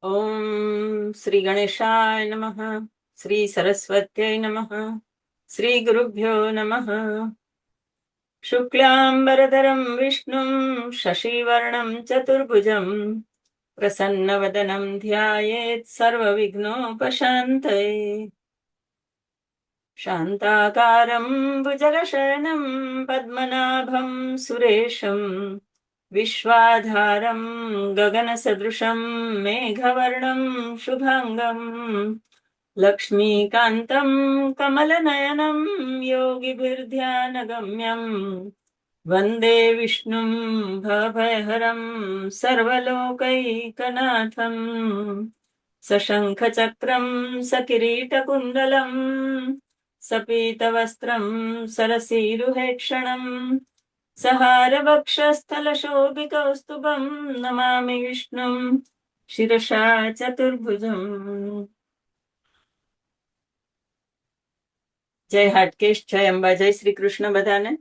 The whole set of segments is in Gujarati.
ઓમ શ્રી ગણેશાય નમઃ. શ્રી સરસ્વત્यै નમઃ. શ્રી ગુરુભ્યો નમઃ. શુક્લાંબરધરમ વિષ્ણુમ શશિવર્ણમ ચતુર્ભુજમ પ્રસન્નવદનમ ધ્યાયેત સર્વવિઘ્નોપશાંતયે. શાંતાકારમ ભુજગશયનમ પદ્મનાભમ સુરેશમ વિશ્વાધારમ ગગનસદૃશમ મેઘવર્ણમ શુભાંગમ લક્ષ્મીકાંતમ કમલનયનમ યોગિભીર્ધ્યાનગમ્યમ વંદે વિષ્ણું ભવભયહરમ સર્વલોકૈકનાથમ સશંખચક્રમ સકિરીટકુંડલમ સપીતવસ્ત્રમ સરસીરુહેક્ષણમ સહારવક્ષસ્થલશોભિકૌસ્તુભમ નમામિ વિષ્ણું શિરસા ચતુર્ભુજમ. જય હાટકેશ, જય અંબા, જય શ્રી કૃષ્ણ બધાને.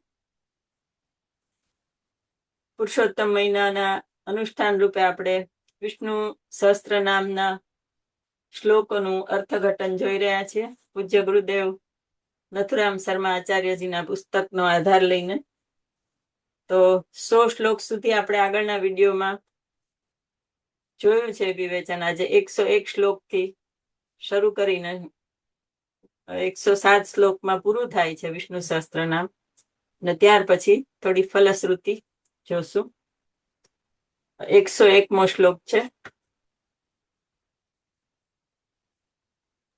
પુરુષોત્તમ મહિનાના અનુષ્ઠાન રૂપે આપણે વિષ્ણુ સહસ્ત્ર નામના શ્લોકોનું અર્થઘટન જોઈ રહ્યા છીએ. પૂજ્ય ગુરુદેવ નથુરામ શર્મા આચાર્યજીના પુસ્તકનો આધાર લઈને. તો 100 શ્લોક સુધી આપણે આગળના વિડીયોમાં જોયું છે વિવેચન. આજે 101 શ્લોકથી શરૂ કરીને 107 શ્લોકમાં પૂરું થાય છે વિષ્ણુ સહસ્ત્ર નામ, ને ત્યાર પછી થોડી ફલશ્રુતિ જોશું. 101મો શ્લોક છે.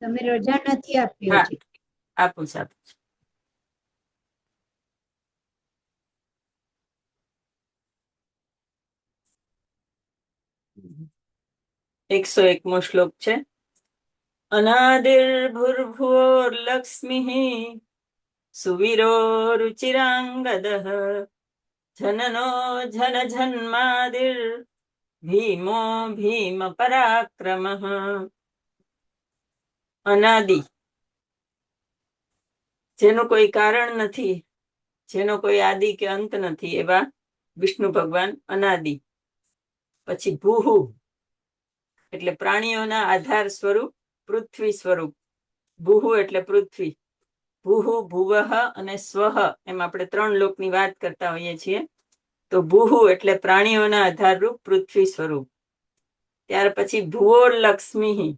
તમે રજા નથી આપી હા, હજી. આપું છું. 101મો શ્લોક છે. અનાદિર્ભુર્ભુવોર્લક્ષ્મીઃ સુવીરો રુચિરાંગદઃ જનનો જન જન્માદિર ભીમો ભીમ પરાક્રમઃ. અનાદિ, જેનું કોઈ કારણ નથી, જેનો કોઈ આદિ કે અંત નથી, એવા વિષ્ણુ ભગવાન અનાદિ. પછી ભૂહુ એટલે પ્રાણીઓના આધાર સ્વરૂપ, પૃથ્વી સ્વરૂપ. ભૂહુ એટલે પૃથ્વી. ભૂહુ, ભુવઃ અને સ્વઃ, એમ આપણે 3 લોકની વાત કરતા હોઈએ છીએ. તો ભૂહુ એટલે પ્રાણીઓના આધારરૂપ પૃથ્વી સ્વરૂપ. ત્યાર પછી ભુવોર્લક્ષ્મી,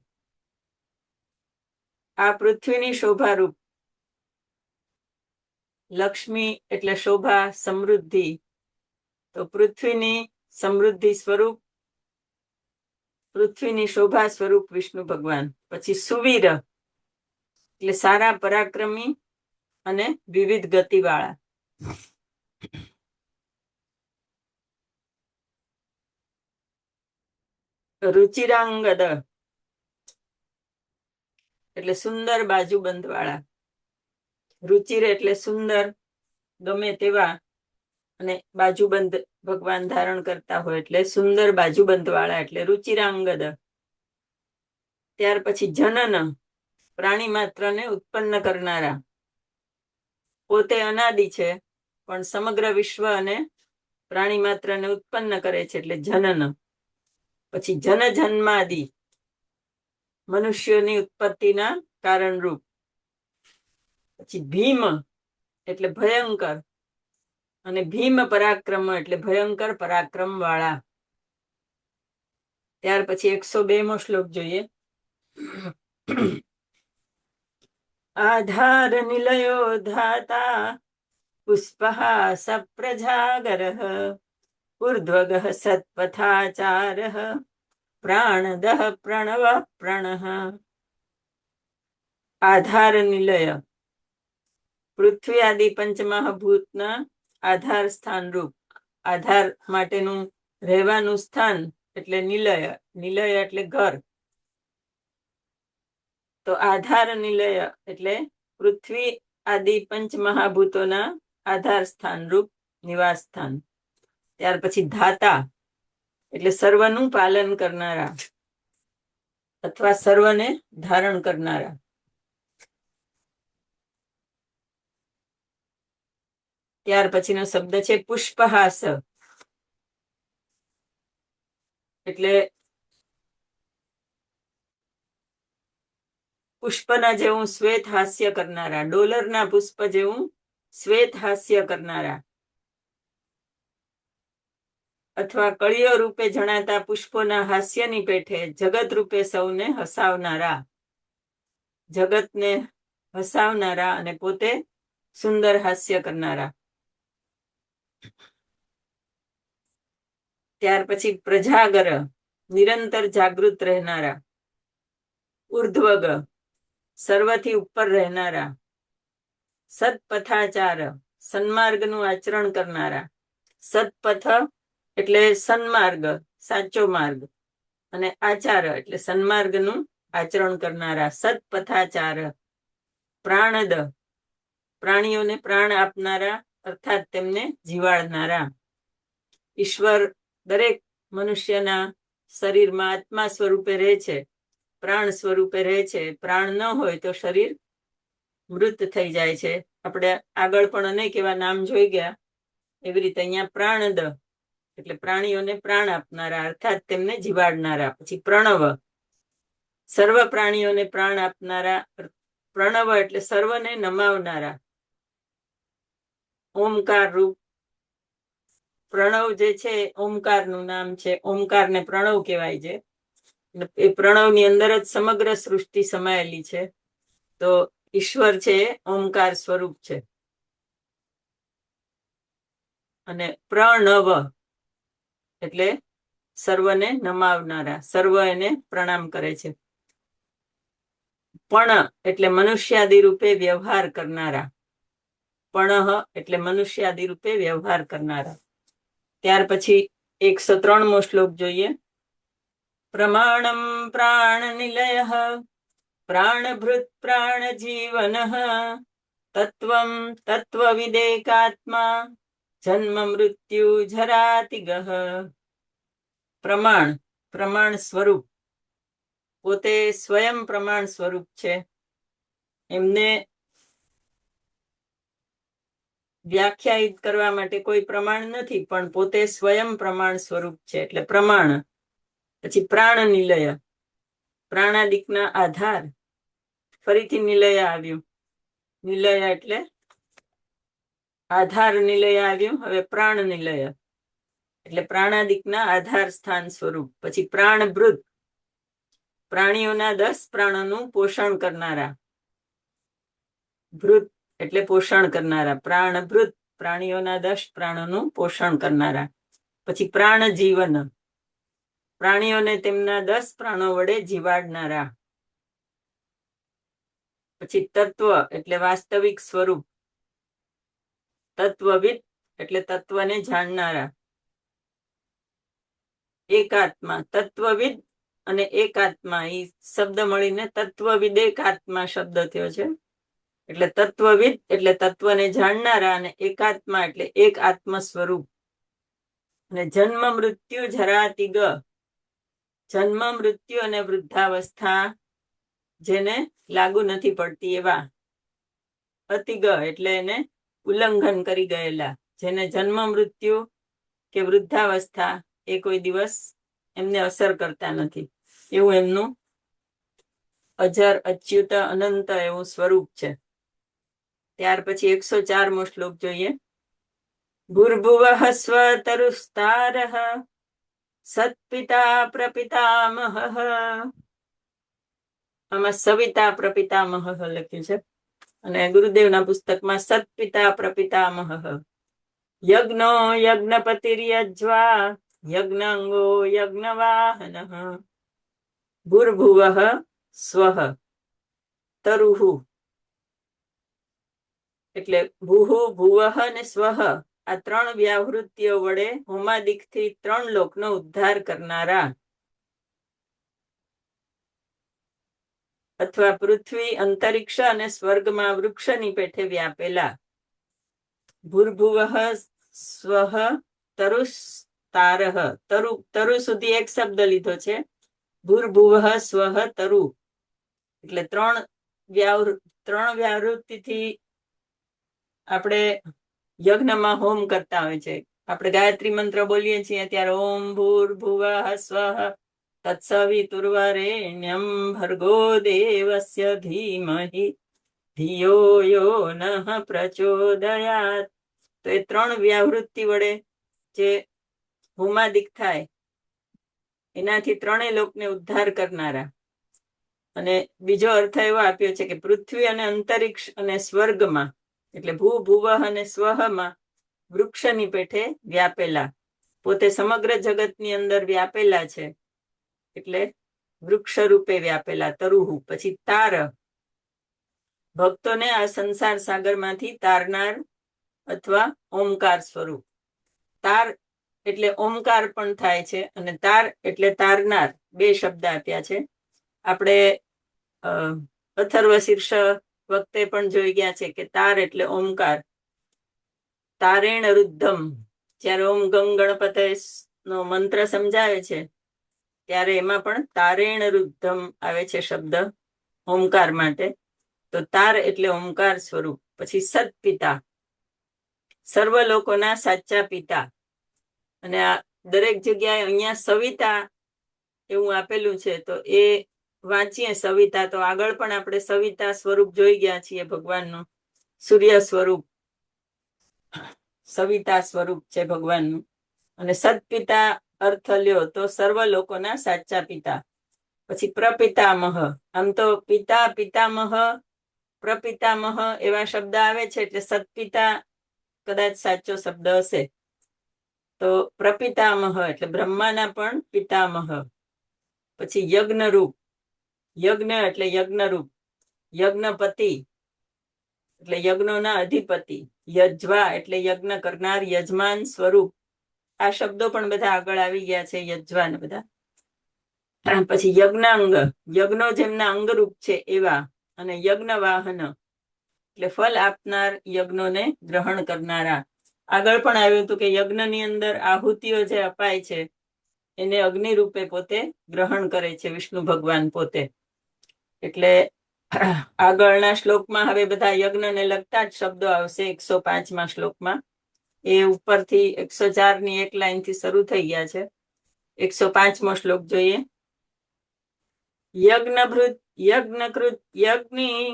આ પૃથ્વીની શોભારૂપ. લક્ષ્મી એટલે શોભા, સમૃદ્ધિ. તો પૃથ્વીની સમૃદ્ધિ સ્વરૂપ, પૃથ્વીની શોભા સ્વરૂપ વિષ્ણુ ભગવાન. પછી સુવીર એટલે સારા, પરાક્રમી અને વિવિધ ગતિવાળા. રુચિરાંગદ એટલે સુંદર બાજુબંધ વાળા. રુચિર એટલે સુંદર, ગમે તેવા, અને બાજુબંધ ભગવાન ધારણ કરતા હોય એટલે સુંદર બાજુબંધ વાળા એટલે રુચિરાંગદ. ત્યાર પછી જનન, પ્રાણી માત્રને ઉત્પન્ન કરનારા. પોતે અનાદિ છે પણ સમગ્ર વિશ્વ અને પ્રાણી માત્રને ઉત્પન્ન કરે છે એટલે જનન. પછી જન જન્માદિ, મનુષ્યોની ઉત્પત્તિના કારણરૂપ. પછી ભીમ એટલે ભયંકર, અને ભીમ પરાક્રમ એટલે ભયંકર પરાક્રમ વાળા. ત્યાર પછી 102મો શ્લોક જોઈએ. આધાર નિલયો ધાતા પુષ્પઃ સપ્રજાગરઃ ઉર્ધ્વગઃ સત્પથાચારઃ પ્રાણદઃ પ્રણવ પ્રણઃ. આધાર નિલય, પૃથ્વી આદિ પંચમહાભૂતના આધાર સ્થાન રૂપ. આધાર માટેનું રહેવાનું સ્થાન એટલે નિલય. નિલય એટલે ઘર. તો આધાર નિલય એટલે પૃથ્વી આદિ પંચમહાભૂતોના આધાર સ્થાન રૂપ નિવાસ સ્થાન. ત્યાર પછી ધાતા એટલે સર્વનું પાલન કરનારા અથવા સર્વને ધારણ કરનારા. ત્યાર પછીનો શબ્દ છે પુષ્પહાસ, એટલે પુષ્પના જેવું શ્વેત હાસ્ય કરનારા, ડોલરના પુષ્પ જેવું શ્વેત હાસ્ય કરનારા, અથવા કળીઓ રૂપે જણાતા પુષ્પોના હાસ્યની પેઠે જગત રૂપે સૌને હસાવનારા, જગતને હસાવનારા અને પોતે સુંદર હાસ્ય કરનારા. ત્યાર પછી પ્રજાગર, નિરંતર જાગૃત રહેનારા. ઉર્ધ્વગ, સર્વથી ઉપર રહેનારા. સત્પથાચાર, સન્માર્ગનું આચરણ કરનારા. સત્પથ એટલે સન્માર્ગ, સાચો માર્ગ, અને આચાર એટલે સન્માર્ગનું આચરણ કરનારા. સત્પથાચાર. પ્રાણદ, પ્રાણીઓને પ્રાણ આપનારા અર્થાત તેમને જીવાડનારા. ઈશ્વર દરેક મનુષ્યના શરીરમાં આત્મા સ્વરૂપે રહે છે, પ્રાણ સ્વરૂપે રહે છે. પ્રાણ ન હોય તો શરીર મૃત થઈ જાય છે. આપણે આગળ પણ અનેક એવા નામ જોઈ ગયા. એવી રીતે અહીંયા પ્રાણદ એટલે પ્રાણીઓને પ્રાણ આપનારા અર્થાત તેમને જીવાડનારા. પછી પ્રણવ, સર્વ પ્રાણીઓને પ્રાણ આપનારા. પ્રણવ એટલે સર્વને નમાવનારા. ઓમકાર રૂપ પ્રણવ જે છે ઓમકારનું નામ છે. ઓમકારને પ્રણવ કહેવાય છે. એ પ્રણવની અંદર જ સમગ્ર સૃષ્ટિ સમાયેલી છે. તો ઈશ્વર છે ઓમકાર સ્વરૂપ છે. અને પ્રણવ એટલે સર્વને નમાવનારા, સર્વ એને પ્રણામ કરે છે. પણ એટલે મનુષ્યાદિ રૂપે વ્યવહાર કરનારા. પણહ એટલે મનુષ્યાદિ રૂપે વ્યવહાર કરનારા. ત્યાર પછી 103મો શ્લોક જોઈએ. પ્રમાણમ પ્રાણ નિલય પ્રાણભૃત પ્રાણ જીવન તત્વમ તત્વ વિદેકાત્મા જન્મ મૃત્યુ જરાતિગહ. પ્રમાણ, પ્રમાણ સ્વરૂપ, પોતે સ્વયં પ્રમાણ સ્વરૂપ છે. એમને વ્યાખ્યાયિત કરવા માટે કોઈ પ્રમાણ નથી, પણ પોતે સ્વયં પ્રમાણ સ્વરૂપ છે એટલે પ્રમાણ. પછી પ્રાણ નિલય, પ્રાણાદિકના આધાર. ફરીથી નિલય આવ્યું. નિલય એટલે આધાર નિલય આવ્યું. હવે પ્રાણ નિલય એટલે પ્રાણાદિકના આધાર સ્થાન સ્વરૂપ. પછી પ્રાણભૃત, પ્રાણીઓના 10 પ્રાણોનું પોષણ કરનારા. ભૃત એટલે પોષણ કરનારા. પ્રાણભૃત, પ્રાણીઓના 10 પ્રાણોનું પોષણ કરનારા. પછી પ્રાણ જીવન, પ્રાણીઓને તેમના 10 પ્રાણો વડે જીવાડનારા. પછી તત્વ એટલે વાસ્તવિક સ્વરૂપ. તત્વવિદ એટલે તત્વને જાણનારા. એકાત્મા, તત્વવિદ અને એકાત્મા એ શબ્દ મળીને તત્વવિદેકાત્મા શબ્દ થયો છે. એટલે તત્વવિદ એટલે તત્વને જાણનારા અને એકાત્મા એટલે એક આત્મ સ્વરૂપ. અને જન્મ મૃત્યુ જરાતિગ, જન્મ મૃત્યુ અને વૃદ્ધાવસ્થા જેને લાગુ નથી પડતી એવા. અતિગ એટલે એને ઉલ્લંઘન કરી ગયેલા, જેને જન્મ મૃત્યુ કે વૃદ્ધાવસ્થા એ કોઈ દિવસ એમને અસર કરતા નથી, એવું એમનું અજર અચ્યુત અનંત એવું સ્વરૂપ છે. ત્યાર પછી 104મો શ્લોક જોઈએ. ભૂર્ભુવઃ સ્વતરુસ્તારઃ સત્પિતા પ્રપિતામહઃ. આમાં સવિતા પ્રપિતામહ લખ્યું છે અને ગુરુદેવના પુસ્તકમાં સત્પિતા પ્રપિતામહ. યજ્ઞો યજ્ઞપતિર્યજ્વા યજ્ઞાંગો યજ્ઞવાહનઃ. ભૂર્ભુવઃ સ્વઃ તરુઃ એટલે ભૂહુ ભુવઃ અને સ્વઃ આ 3 વ્યાવૃત્તિઓ વડે હોમાદિકથી 3 લોકનો ઉદ્ધાર કરનારા. અથવા પૃથ્વી, અંતરિક્ષ અને સ્વર્ગમાં વૃક્ષની પેઠે વ્યાપેલા. ભૂર્ભુવઃ સ્વઃ તરુસ્તારઃ. તરુ, તરુ સુધી એક શબ્દ લીધો છે. ભૂર્ભુવઃ સ્વઃ તરુ એટલે 3 વ્યાવૃત્તિથી આપણે યજ્ઞમાં હોમ કરતા હોય છે. આપણે ગાયત્રી મંત્ર બોલીએ છીએ ત્યારે ઓમ ભૂર્ભુવઃ સ્વઃ તત્સવિતુર્વરેણ્યમ ભર્ગો દેવસ્ય ધીમહિ ધિયો યો નઃ પ્રચોદયાત. તો એ 3 વ્યાવૃત્તિ વડે જે ભૂમાદિક થાય એનાથી 3 લોકને ઉદ્ધાર કરનારા. અને બીજો અર્થ એવો આપ્યો છે કે પૃથ્વી અને અંતરિક્ષ અને સ્વર્ગમાં એટલે ભૂ ભુવઃ અને સ્વહમાં વૃક્ષની પેઠે વ્યાપેલા, પોતે સમગ્ર જગતની અંદર વ્યાપેલા છે એટલે વૃક્ષ રૂપે વ્યાપેલા. તરુહુ પછી તાર, ભક્તોને આ સંસાર સાગરમાંથી તારનાર અથવા ઓમકાર સ્વરૂપ. તાર એટલે ઓમકાર પણ થાય છે અને તાર એટલે તારનાર. 2 શબ્દ આપ્યા છે. આપણે અથર્વ શીર્ષ વખતે પણ જોઈ ગયા છે કે તાર એટલે ઓમકાર. તારેણ રુદ્ધમ, જ્યારે ઓમ ગંગ ગણપતે નો મંત્ર સમજાવે છે ત્યારે એમાં પણ તારેણ રુદ્ધમ આવે છે શબ્દ ઓમકાર માટે. તો તાર એટલે ઓમકાર સ્વરૂપ. પછી સત પિતા, સર્વ લોકોના સાચા પિતા. અને આ દરેક જગ્યાએ અહીંયા સવિતા એવું આપેલું છે તો એ વાંચીએ સવિતા તો આગળ પણ આપણે સવિતા સ્વરૂપ જોઈ ગયા છીએ ભગવાનનું. સૂર્ય સ્વરૂપ સવિતા સ્વરૂપ છે ભગવાનનું. અને સત્પિતા અર્થ લ્યો તો સર્વ લોકોના સાચા પિતા. પછી પ્રપિતામહ, આમ તો પિતા પિતામહ પ્રપિતામહ એવા શબ્દ આવે છે એટલે સત્પિતા કદાચ સાચો શબ્દ હશે. તો પ્રપિતામહ એટલે બ્રહ્માના પણ પિતામહ. પછી યજ્ઞરૂપ, યજ્ઞ એટલે યજ્ઞરૂપ. યજ્ઞપતિ એટલે યજ્ઞોના અધિપતિ. યજ્વા એટલે યજ્ઞ કરનાર, યજમાન સ્વરૂપ. આ શબ્દો પણ બધા આગળ આવી ગયા છે, યજ્વા ને બધા. પછી યજ્ઞાંગ, યજ્ઞો જેમના અંગરૂપ છે એવા. અને યજ્ઞ વાહન એટલે ફલ આપનાર, યજ્ઞોને ગ્રહણ કરનારા. આગળ પણ આવ્યું હતું કે યજ્ઞની અંદર આહુતિઓ જે અપાય છે એને અગ્નિ રૂપે પોતે ગ્રહણ કરે છે વિષ્ણુ ભગવાન પોતે. એટલે આગળના શ્લોકમાં હવે બધા યજ્ઞને લગતા જ શબ્દો આવશે 105માં શ્લોકમાં. એ ઉપરથી 104 ની એક લાઈનથી શરૂ થઈ ગયા છે. 105મો શ્લોક જોઈએ. યજ્ઞભૃત યજ્ઞકૃત યજ્ઞી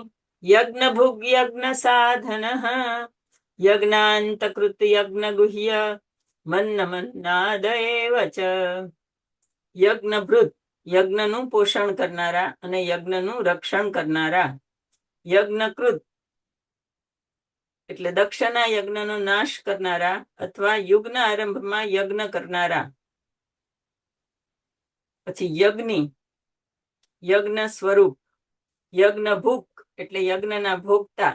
યજ્ઞભુગ યજ્ઞ સાધન યજ્ઞાંતકૃત યજ્ઞ ગુહ્ય મન્ન મન્નાદ એવ ચ. યજ્ઞભૃત યજ્ઞનું પોષણ કરનારા અને યજ્ઞનું રક્ષણ કરનારા. યજ્ઞકૃત એટલે દક્ષના યજ્ઞનો નાશ કરનારા અથવા યુગના આરંભમાં યજ્ઞ કરનારા. પછી યજ્ઞ, યજ્ઞ સ્વરૂપ. યજ્ઞ ભૂક એટલે યજ્ઞના ભોગતા.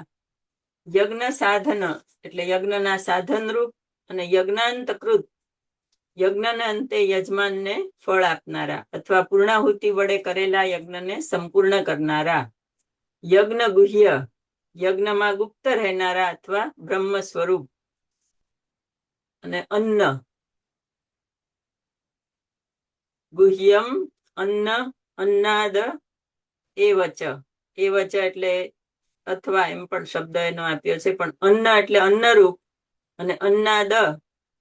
યજ્ઞ સાધન એટલે યજ્ઞના સાધનરૂપ. અને યજ્ઞાંતકૃત યજ્ઞના અંતે યજમાનને ફળ આપનારા અથવા પૂર્ણાહુતિ વડે કરેલા યજ્ઞને સંપૂર્ણ કરનારા. યજ્ઞ ગુહ્ય યજ્ઞમાં ગુપ્ત રહેનારા અથવા બ્રહ્મ સ્વરૂપ. અને અન્ન, ગુહ્યમ અન્ન અન્નાદ એવચ. એવચ એટલે અથવા એમ પણ શબ્દ એનો આપ્યો છે, પણ અન્ન એટલે અન્નરૂપ અને અન્નાદ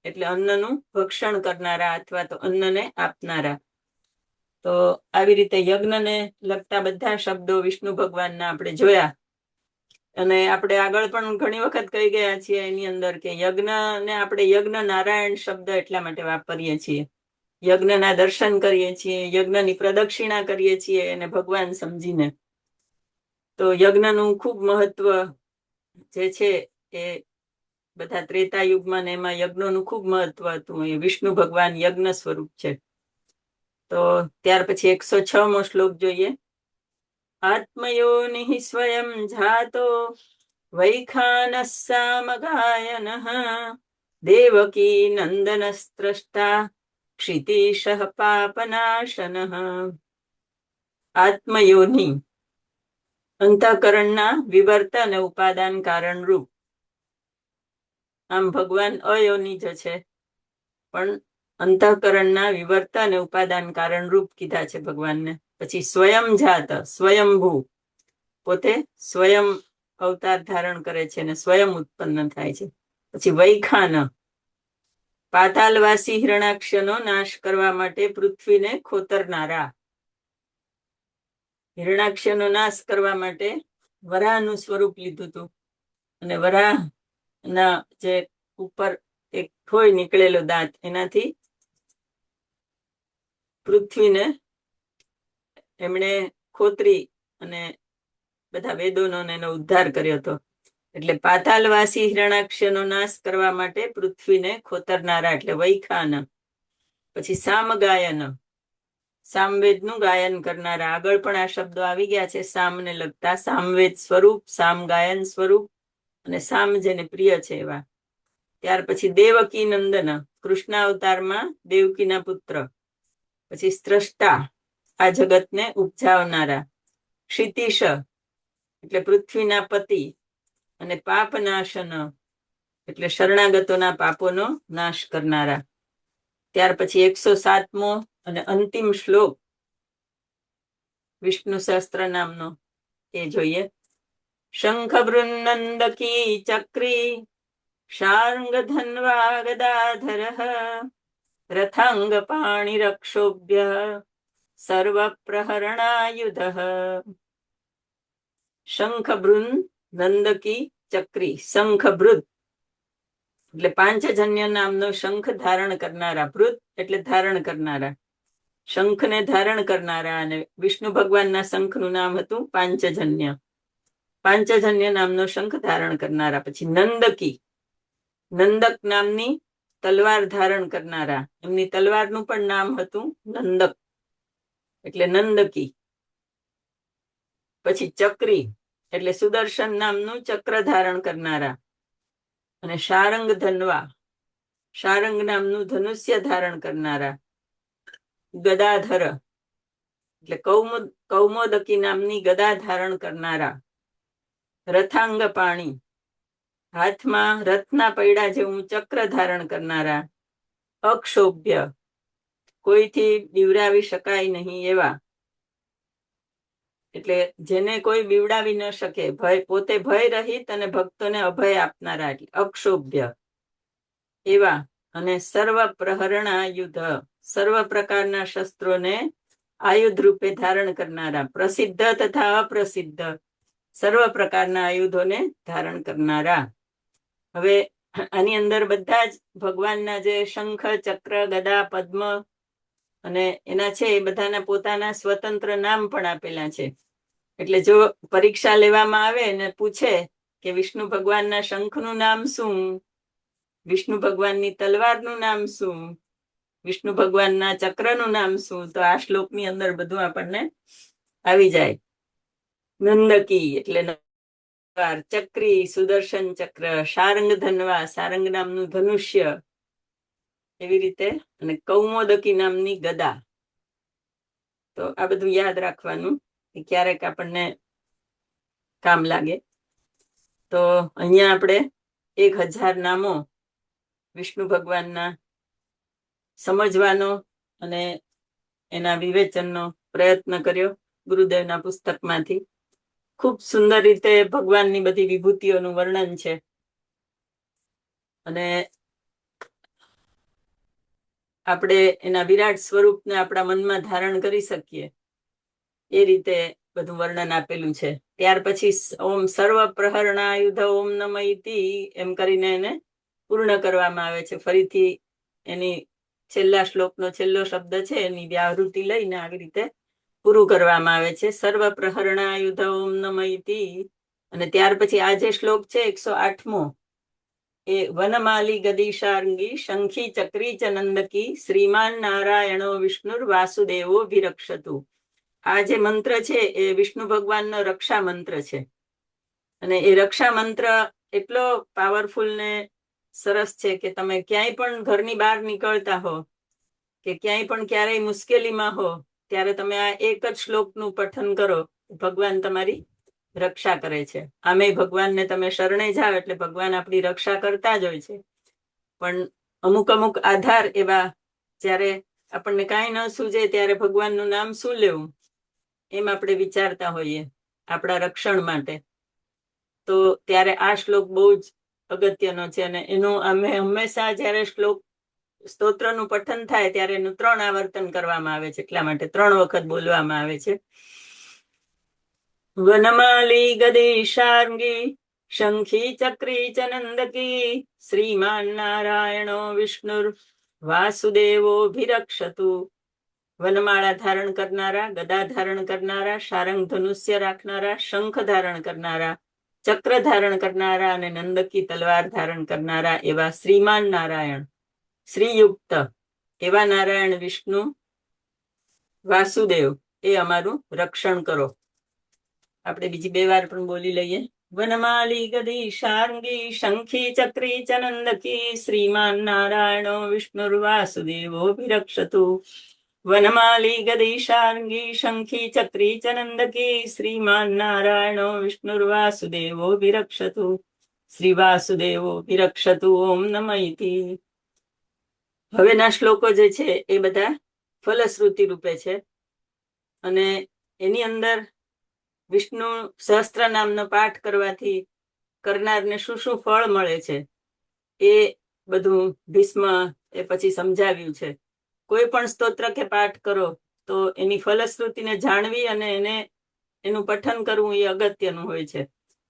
એટલે અન્નનું ભક્ષણ કરનારા અથવા તો અન્નને આપનારા. તો આવી રીતે યજ્ઞને લગતા બધા શબ્દો વિષ્ણુ ભગવાનના આપણે જોયા. અને આપણે આગળ પણ ઘણી વખત કહી ગયા છીએ એની અંદર કે યજ્ઞને આપણે યજ્ઞ નારાયણ શબ્દ એટલા માટે વાપરીએ છીએ. યજ્ઞના દર્શન કરીએ છીએ, યજ્ઞની પ્રદક્ષિણા કરીએ છીએ એને ભગવાન સમજીને. તો યજ્ઞનું ખૂબ મહત્વ જે છે એ બધા ત્રેતા યુગમાં ને એમાં યજ્ઞોનું ખૂબ મહત્વ હતું. એ વિષ્ણુ ભગવાન યજ્ઞ સ્વરૂપ છે. તો ત્યાર પછી 106મો શ્લોક જોઈએ. આત્મયોનિ સ્વયં જાતો વૈખાનઃ સામગાયનઃ દેવકી નંદનસ્ત્રષ્ટા ક્ષિતિશઃ પાપનાશનઃ. આત્મયોનિ અંતઃકરણના વિવર્ત અને ઉપાદાન કારણ રૂપ. આમ ભગવાન અયોનિજ છે પણ અંતઃકરણના વિવર્ત અને ઉપાદાન કારણ રૂપ કીધા છે ભગવાનને. પછી સ્વયં જાત સ્વયંભૂ, પોતે સ્વયં અવતાર ધારણ કરે છે અને સ્વયં ઉત્પન્ન થાય છે. પછી વૈખાન પાતાલવાસી હિરણાક્ષનો નાશ કરવા માટે પૃથ્વીને ખોતરનારા. હિરણાક્ષનો નાશ કરવા માટે વરાહનું સ્વરૂપ લીધું હતું, અને વરાહના જે ઉપર એક હોય નીકળેલો દાંત, એનાથી પૃથ્વીને એમણે ખોતરી અને બધા વેદોનો એનો ઉદ્ધાર કર્યો હતો. એટલે પાતાલવાસી હિરણાક્ષનો નાશ કરવા માટે પૃથ્વીને ખોતરનારા એટલે વૈખાન. પછી સામગાયન, સામવેદનું ગાયન કરનારા. આગળ પણ આ શબ્દો આવી ગયા છે સામને લગતા. સામવેદ સ્વરૂપ, સામ ગાયન સ્વરૂપ, અને સામ જેને પ્રિય છે એવા. ત્યાર પછી દેવકી નંદન, કૃષ્ણ અવતારમાં દેવકીના પુત્ર. પછી સ્રષ્ટા, આ જગતને ઉપજાવનારા. ક્ષિતિશ એટલે પૃથ્વીના પતિ, અને પાપનાશન એટલે શરણાગતોના પાપોનો નાશ કરનારા. ત્યાર પછી 107મો અને અંતિમ શ્લોક વિષ્ણુ સહસ્ત્ર નામનો, એ જોઈએ. શંખ વૃન્નંદકી ચક્રી શાર્ંગ ધન્વા ગદાધર રથાંગ પાણિરક્ષોભ્ય સર્વ પ્રહરણાયુધ. શંખભૃન નંદકી ચક્રી, શંખભૃત એટલે પાંચજન્ય નામનો શંખ ધારણ કરનારા. ભૃત એટલે ધારણ કરનારા, શંખને ધારણ કરનારા. અને વિષ્ણુ ભગવાનના શંખનું નામ હતું પાંચજન્ય. પાંચજન્ય નામનો શંખ ધારણ કરનારા. પછી નંદકી, નંદક નામની તલવાર ધારણ કરનારા. એમની તલવારનું પણ નામ હતું નંદક એટલે નંદકી. પછી ચક્રી એટલે સુદર્શન નામનું ચક્ર ધારણ કરનારા. અને શારંગ ધનવા, શારંગ નામનું ધનુષ્ય ધારણ કરનારા. ગદાધર એટલે કૌમોદકી નામની ગદા ધારણ કરનારા. રથાંગ પાણી, હાથમાં રથના પૈડા જેવું ચક્ર ધારણ કરનારા. અક્ષોભ્ય, કોઈથી બીવડાવી શકાય નહીં એવા, એટલે જેને કોઈ બીવડાવી ન શકે, ભય પોતે ભય રહિત અને ભક્તોને અભય આપનારા એટલે અક્ષોભ્ય એવા. અને સર્વ પ્રહરણ આયુધ, સર્વ પ્રકારના શસ્ત્રોને આયુધ રૂપે ધારણ કરનારા. પ્રસિદ્ધ તથા અપ્રસિદ્ધ સર્વ પ્રકારના આયુધોને ધારણ કરનારા. હવે આની અંદર બધા જ ભગવાનના જે શંખ, ચક્ર, ગદા, પદ્મ અને એના છે એ બધાના પોતાના સ્વતંત્ર નામ પણ આપેલા છે. એટલે જો પરીક્ષા લેવામાં આવે ને પૂછે કે વિષ્ણુ ભગવાનના શંખનું નામ શું, વિષ્ણુ ભગવાનની તલવારનું નામ શું, વિષ્ણુ ભગવાનના ચક્રનું નામ શું, તો આ શ્લોકની અંદર બધું આપણને આવી જાય. નંદકી એટલે ચક્રી, સુદર્શન ચક્ર, શારંગ ધનવા, સારંગ નામનું ધનુષ્ય, એવી રીતે. અને કૌમોદકી નામની ગદા. તો આ બધું યાદ રાખવાનું, ક્યારેક આપણને કામ લાગે. તો અહીંયા આપણે 1000 નામો વિષ્ણુ ભગવાનના સમજવાનો અને એના વિવેચનનો પ્રયત્ન કર્યો ગુરુદેવના પુસ્તકમાંથી. ખૂબ સુંદર રીતે ભગવાનની બધી વિભૂતિઓનું વર્ણન છે. અને આપણે એના વિરાટ સ્વરૂપને આપણા મનમાં ધારણ કરી શકીએ એ રીતે બધું વર્ણન આપેલું છે. ત્યાર પછી ઓમ સર્વ પ્રહરણાયુધ ઓમ નમઃ ઇતિ એમ કરીને એને પૂર્ણ કરવામાં આવે છે. ફરીથી એની છેલ્લા શ્લોકનો છેલ્લો શબ્દ છે એની વ્યાવૃત્તિ લઈને આવી રીતે પૂરું કરવામાં આવે છે. સર્વ પ્રહરણાયુધ ઓમ નમઃ ઇતિ. અને ત્યાર પછી આ જે શ્લોક છે 108મો, એ વનમાલી ગદીશાર્ંગી શંખી ચક્રી ચ નંદકી શ્રીમાન નારાયણો વિષ્ણુર વાસુદેવો વિરક્ષતુ. આ જે મંત્ર છે એ વિષ્ણુ ભગવાનનો રક્ષા મંત્ર છે. અને એ રક્ષા મંત્ર એટલો પાવરફુલ ને સરસ છે કે તમે ક્યાંય પણ ઘરની બહાર નીકળતા હો કે ક્યાંય પણ ક્યારેય મુશ્કેલીમાં હો ત્યારે તમે આ એક જ શ્લોકનું પઠન કરો, ભગવાન તમારી રક્ષા કરે છે. આમે ભગવાનને તમે શરણે જાઓ એટલે ભગવાન આપણી રક્ષા કરતા જ હોય છે. પણ અમુક અમુક આધાર એવા, જ્યારે આપણને કાંઈ ન સૂઝે ત્યારે ભગવાનનું નામ શું લેવું એમ આપણે વિચારતા હોઈએ આપણા રક્ષણ માટે. તો ત્યારે આ શ્લોક બહુ જ અગત્યનો છે. અને એનું અમે હંમેશા જ્યારે શ્લોક સ્તોત્રનું પઠન થાય ત્યારે એનું 3 આવર્તન કરવામાં આવે છે, એટલા માટે 3 વખત બોલવામાં આવે છે. વનમાલી ગદેશાર્ંગી શંખી ચક્રી ચ નંદકી શ્રીમાન નારાયણો વિષ્ણુર વાસુદેવોભિરક્ષતુ. વનમાળા ધારણ કરનારા, ગદા ધારણ કરનારા, શારંગ ધનુષ્ય રાખનારા, શંખ ધારણ કરનારા, ચક્ર ધારણ કરનારા અને નંદકી તલવાર ધારણ કરનારા એવા શ્રીમાન નારાયણ, શ્રીયુક્ત એવા નારાયણ વિષ્ણુ વાસુદેવ એ અમારું રક્ષણ કરો. આપણે બીજી 2 વાર પણ બોલી લઈએ. વનમાલી ગદી શાર્ંગી શંખી ચક્રી ચ નંદકી શ્રીમાન નારાયણો વિષ્ણુર વાસુદેવોભિરક્ષતુ. વનમાલી ગદી શાર્ંગી શંખી ચક્રી ચ નંદકી શ્રીમાન નારાયણો વિષ્ણુર વાસુદેવોભિરક્ષતુ. શ્રી વાસુદેવોભિરક્ષતુ. ઓમ નમઃ ઇતિ. હવેના શ્લોકો જે છે એ બધા ફલશ્રુતિ રૂપે છે અને એની અંદર વિષ્ણુ સહસ્ત્ર નામનો પાઠ કરવાથી કરનારને શું શું ફળ મળે છે એ બધું ભીષ્મ એ પછી સમજાવ્યું છે. કોઈ પણ સ્તોત્ર કે પાઠ કરો તો એની ફલશ્રુતિને જાણવી અને એનું પઠન કરવું એ અગત્યનું હોય છે.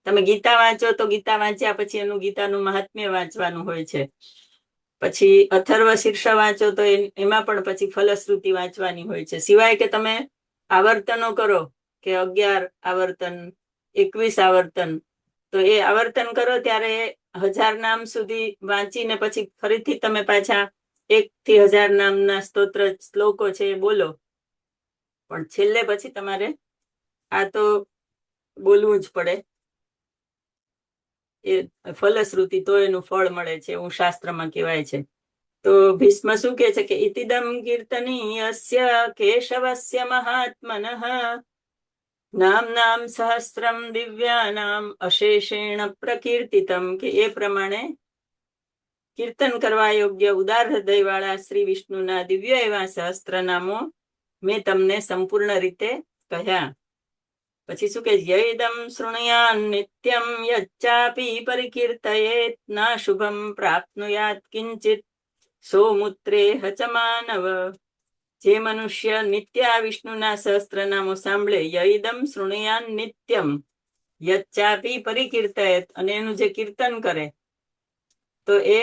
તમે ગીતા વાંચો તો ગીતા વાંચ્યા પછી એનું ગીતાનું મહાત્મ્ય વાંચવાનું હોય છે. પછી અથર્વ શીર્ષ વાંચો તો એમાં પણ પછી ફલશ્રુતિ વાંચવાની હોય છે. સિવાય કે તમે આવર્તનો કરો કે 11 આવર્તન, 21 આવર્તન, તો એ આવર્તન કરો ત્યારે 1000 નામ સુધી વાંચીને પછી ફરીથી તમે પાછા 1 થી 1000 નામના સ્તોત્ર શ્લોકો છે એ બોલો. પણ છેલ્લે પછી તમારે આ તો બોલવું જ પડે, એ ફલશ્રુતિ તો એનું ફળ મળે છે એવું શાસ્ત્રમાં કહેવાય છે. તો ભીષ્મ શું કહે છે કે ઇતિદમ કીર્તનીયસ્ય કેશવસ્ય મહાત્મનઃ નામ સહસ્રમ દિવ્યાનામ અશેષેણ પ્રકીર્તિતમ, કે એ પ્રમાણે કીર્તન કરવા યોગ્ય ઉદાર હૃદય વાળા શ્રી વિષ્ણુના દિવ્ય એવા સહસ્ત્ર નામો મેં તમને સંપૂર્ણ રીતે કહ્યા. પછી શું કે યૈદમ શૃણુયાન નિત્યમ યચ્ચાપી પરિકીર્તયેત ના શુભમ પ્રાપ્નુયાત કિંચિત સોમુત્રે હચ માનવ. જે મનુષ્ય નિત્ય આ વિષ્ણુના સહસ્ત્ર નામો સાંભળે, યૈદમ શૃણુયાન નિત્યમ યચ્ચાપી પરિકીર્તયેત, અને એનું જે કીર્તન કરે તો એ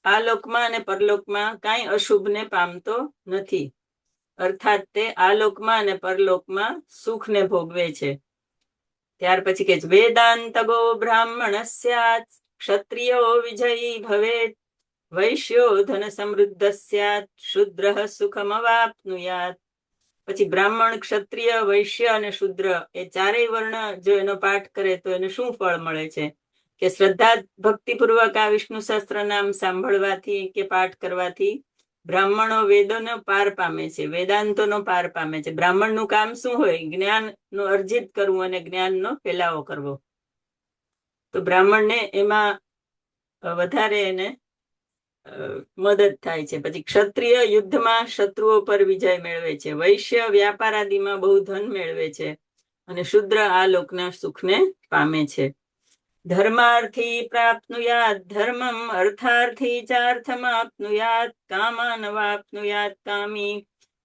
આ લોકમાં અને પરલોકમાં કાંઈ અશુભને પામતો નથી. અર્થાત તે આ લોકમાં અને પરલોકમાં સુખને ભોગવે છે. ત્યાર પછી કે વેદાંતગો બ્રાહ્મણ સ્યાત ક્ષત્રિયો વિજયી ભવેત વૈશ્યો ધન સમૃદ્ધ સ્યાત શુદ્ર સુખમવાપ્નુયાત. પછી બ્રાહ્મણ, ક્ષત્રિય, વૈશ્ય અને શુદ્ર એ ચારેય વર્ણ જો એનો પાઠ કરે તો એને શું ફળ મળે છે કે શ્રદ્ધા ભક્તિપૂર્વક આ વિષ્ણુ સહસ્ત્ર નામ સાંભળવાથી કે પાઠ કરવાથી બ્રાહ્મણો વેદોનો પાર પામે છે, વેદાંતોનો પાર પામે છે. બ્રાહ્મણનું કામ શું હોય? જ્ઞાનનું અર્જિત કરવું અને જ્ઞાનનો ફેલાવો કરવો. તો બ્રાહ્મણને એમાં વધારે એને મદદ થાય છે. પછી ક્ષત્રિય યુદ્ધમાં શત્રુઓ પર વિજય મેળવે છે, વૈશ્ય વ્યાપાર આદિમાં બહુ ધન મેળવે છે અને શુદ્ર આ લોકના સુખને પામે છે. ધર્માર્થી પ્રાપ્નુયાત ધર્મમ અર્થાર્થી ચાર્થમાપ્નુયાત કામાનવાપ્નુયાત કામી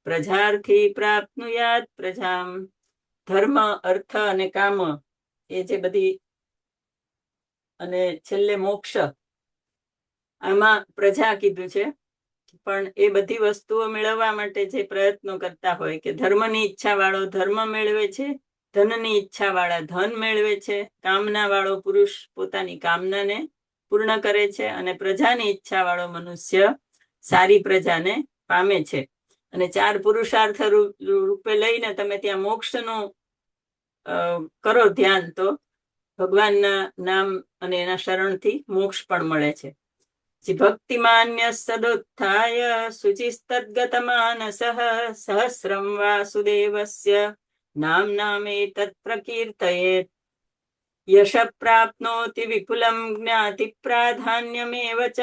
પ્રજાર્થી પ્રાપ્નુયાત પ્રજામ. ધર્મ, અર્થ અને કામ એ જે બધી, અને છેલ્લે મોક્ષ, આમાં પ્રજા કીધું છે. પણ એ બધી વસ્તુઓ મેળવવા માટે જે પ્રયત્નો કરતા હોય કે ધર્મની ઈચ્છા વાળો ધર્મ મેળવે છે, ધનની ઈચ્છા વાળા ધન મેળવે છે, કામના વાળો પુરુષ પોતાની કામનાને પૂર્ણ કરે છે અને પ્રજાની ઈચ્છા વાળો મનુષ્ય સારી પ્રજાને પામે છે. અને 4 પુરુષાર્થ રૂપે લઈને તમે ત્યાં મોક્ષનું કરો ધ્યાન, તો ભગવાનના નામ અને એના શરણથી મોક્ષ પણ મળે છે. ભક્તિમાન્ય સદોત્થાય શુચિસ્તદ્ગતમાનસઃ સહસ્રમ વાસુદેવસ્ય નામેતત્ પ્રકીર્તયેત યશ પ્રાપ્નોતિ વિપુલમ જ્ઞાતિ પ્રાધાન્યમેવ ચ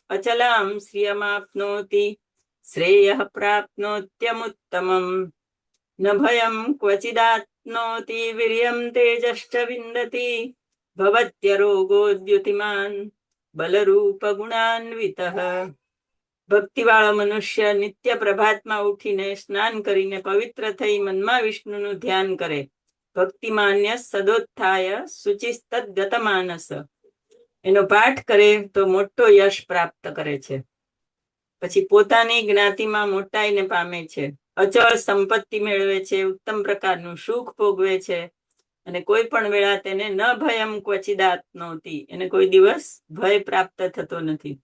અચલામ શ્રિયમાપ્નોતિ શ્રેયઃ પ્રાપ્નોત્યમુત્તમમ ન ભયં ક્વચિદાત્નોતિ વીર્યં તેજશ્ચ વિંદતિ ભવત્યરોગોદ્યુતિમાન બલરૂપ ગુણાન્વિતઃ. ભક્તિવાળો મનુષ્ય નિત્ય પ્રભાતમાં ઉઠીને સ્નાન કરીને પવિત્ર થઈ મનમાં વિષ્ણુનું ધ્યાન કરે. ભક્તિમાન્ય સદોત્થાય શુચિસ્તદ્ગત માનસ. એનો પાઠ કરે તો મોટો યશ પ્રાપ્ત કરે છે. પછી પોતાની જ્ઞાતિમાં મોટાઈને પામે છે, અચળ સંપત્તિ મેળવે છે, ઉત્તમ પ્રકારનું સુખ ભોગવે છે, અને કોઈ પણ વેળા તેને ન ભયમ ક્વચિદાત્નોતિ, એને કોઈ દિવસ ભય પ્રાપ્ત થતો નથી.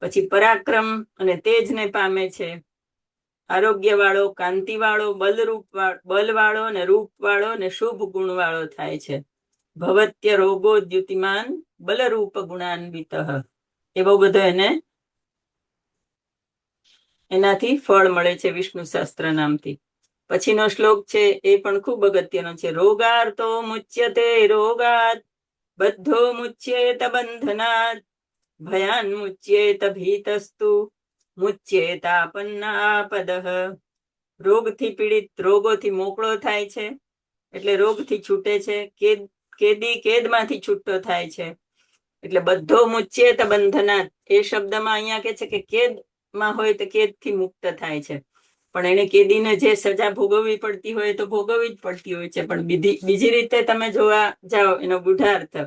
પછી પરાક્રમ અને તેજને પામે છે, આરોગ્ય વાળો, કાંતિ વાળો, બલવાળો ને રૂપ વાળો ને શુભ ગુણ વાળો થાય છે. ભવત્ય રોગો દ્યુતિમાન બલરૂપ ગુણાન્વિત. એવો બધો એનાથી ફળ મળે છે વિષ્ણુ સહસ્ત્ર નામથી. પછીનો શ્લોક છે એ પણ ખૂબ અગત્યનો છે. રોગાર્તો મુચ્યતે રોગાત બધ્ધો મુચ્યેત બંધનાત ભયાન મુચ્યેત ભીતસ્તુ મુચ્યેતાપન્નાપદઃ. રોગથી પીડિત રોગોથી મોકળો થાય છે, એટલે રોગથી છૂટે છે. કેદી કેદમાંથી છૂટો થાય છે, એટલે બધો મુચ્યેત બંધનાત. એ શબ્દમાં અહીંયા કે છે કે કેદમાં હોય તો કેદથી મુક્ત થાય છે, પણ એને કેદીને જે સજા ભોગવવી પડતી હોય તો ભોગવવી જ પડતી હોય છે. પણ બીજી રીતે તમે જોવા જાઓ એનો ગૂઢાર્થ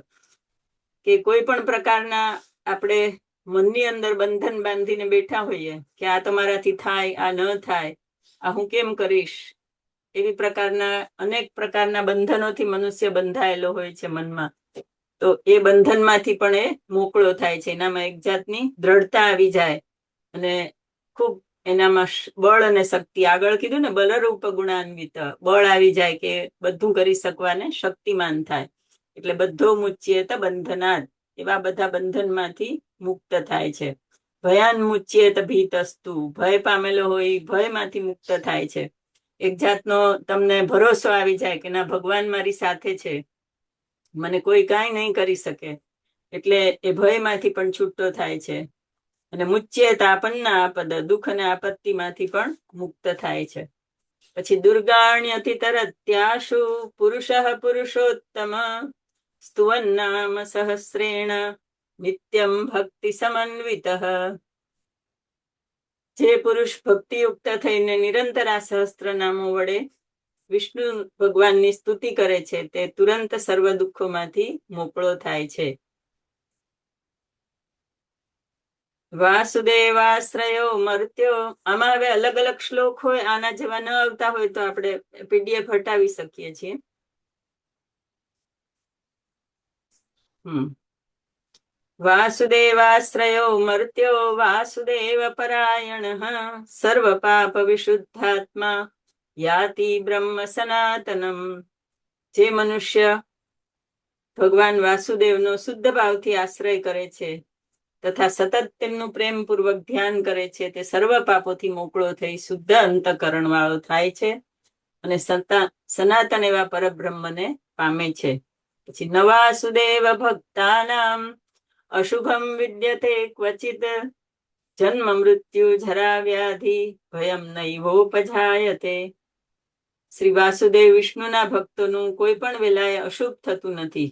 કે કોઈ પણ પ્રકારના આપણે મનની અંદર બંધન બાંધીને બેઠા હોઈએ કે આ તમારાથી થાય, આ ન થાય, આ હું કેમ કરીશ, એવી પ્રકારના અનેક પ્રકારના બંધનોથી મનુષ્ય બંધાયેલો હોય છે મનમાં. તો એ બંધનમાંથી પણ એ મોકળો થાય છે. એનામાં એક જાતની દ્રઢતા આવી જાય અને ખૂબ એનામાં બળ અને શક્તિ, આગળ કીધું ને બલરૂપ ગુણાન્વિત, બળ આવી જાય કે બધું કરી શકવાને શક્તિમાન થાય. એટલે બધો મુચ્યેત બંધનાત, એવા બધા બંધનમાંથી મુક્ત થાય છે. ભયાન મુચ્યેત ભીતસ્તુ, ભય પામેલો હોય ભયમાંથી મુક્ત થાય છે. એક જાતનો તમને ભરોસો આવી જાય કે ના, ભગવાન મારી સાથે છે, મને કોઈ કાંઈ નહીં કરી શકે, એટલે એ ભયમાંથી પણ છૂટો થાય છે. અને મુચ્યેતાપન્ના આપદ, દુઃખ અને આપત્તિમાંથી પણ મુક્ત થાય છે. પછી દુર્ગાણ્યતિ તરત્યાશુ પુરુષઃ પુરુષોત્તમ સ્તુવન્નામ સહસ્રેણ નિત્યમ ભક્તિ સમન્વિતઃ. જે પુરુષ ભક્તિયુક્ત થઈને નિરંતર આ સહસ્ત્ર નામો વડે વિષ્ણુ ભગવાનની સ્તુતિ કરે છે તે તુરંત સર્વ દુઃખોમાંથી મોકળો થાય છે. વાસુદેવાશ્રયો મર્ત્યો. આમાં હવે અલગ અલગ શ્લોક હોય, આના જેવા ન આવતા હોય તો આપણે પીડીએફ હટાવી શકીએ છીએ. વાસુદેવાશ્રયો મર્ત્યો વાસુદેવ પરાયણ સર્વ પાપ વિશુદ્ધાત્મા યાતિ બ્રહ્મ સનાતનમ. જે મનુષ્ય ભગવાન વાસુદેવનો શુદ્ધ ભાવથી આશ્રય કરે છે તથા સતત તેમનું પ્રેમપૂર્વક ધ્યાન કરે છે તે સર્વ પાપોથી મોકળો થઈ શુદ્ધ અંતકરણ વાળો થાય છે અને સનાતન એવા પરબ્રહ્મને પામે છે. પછી નવાસુદેવ ભક્તાનામ અશુભમ વિદ્યતે ક્વચિત જન્મ મૃત્યુ જરા વ્યાધિ ભયમ નૈવોપજાયતે. શ્રી વાસુદેવ વિષ્ણુના ભક્તોનું કોઈ પણ વેલાએ અશુભ થતું નથી.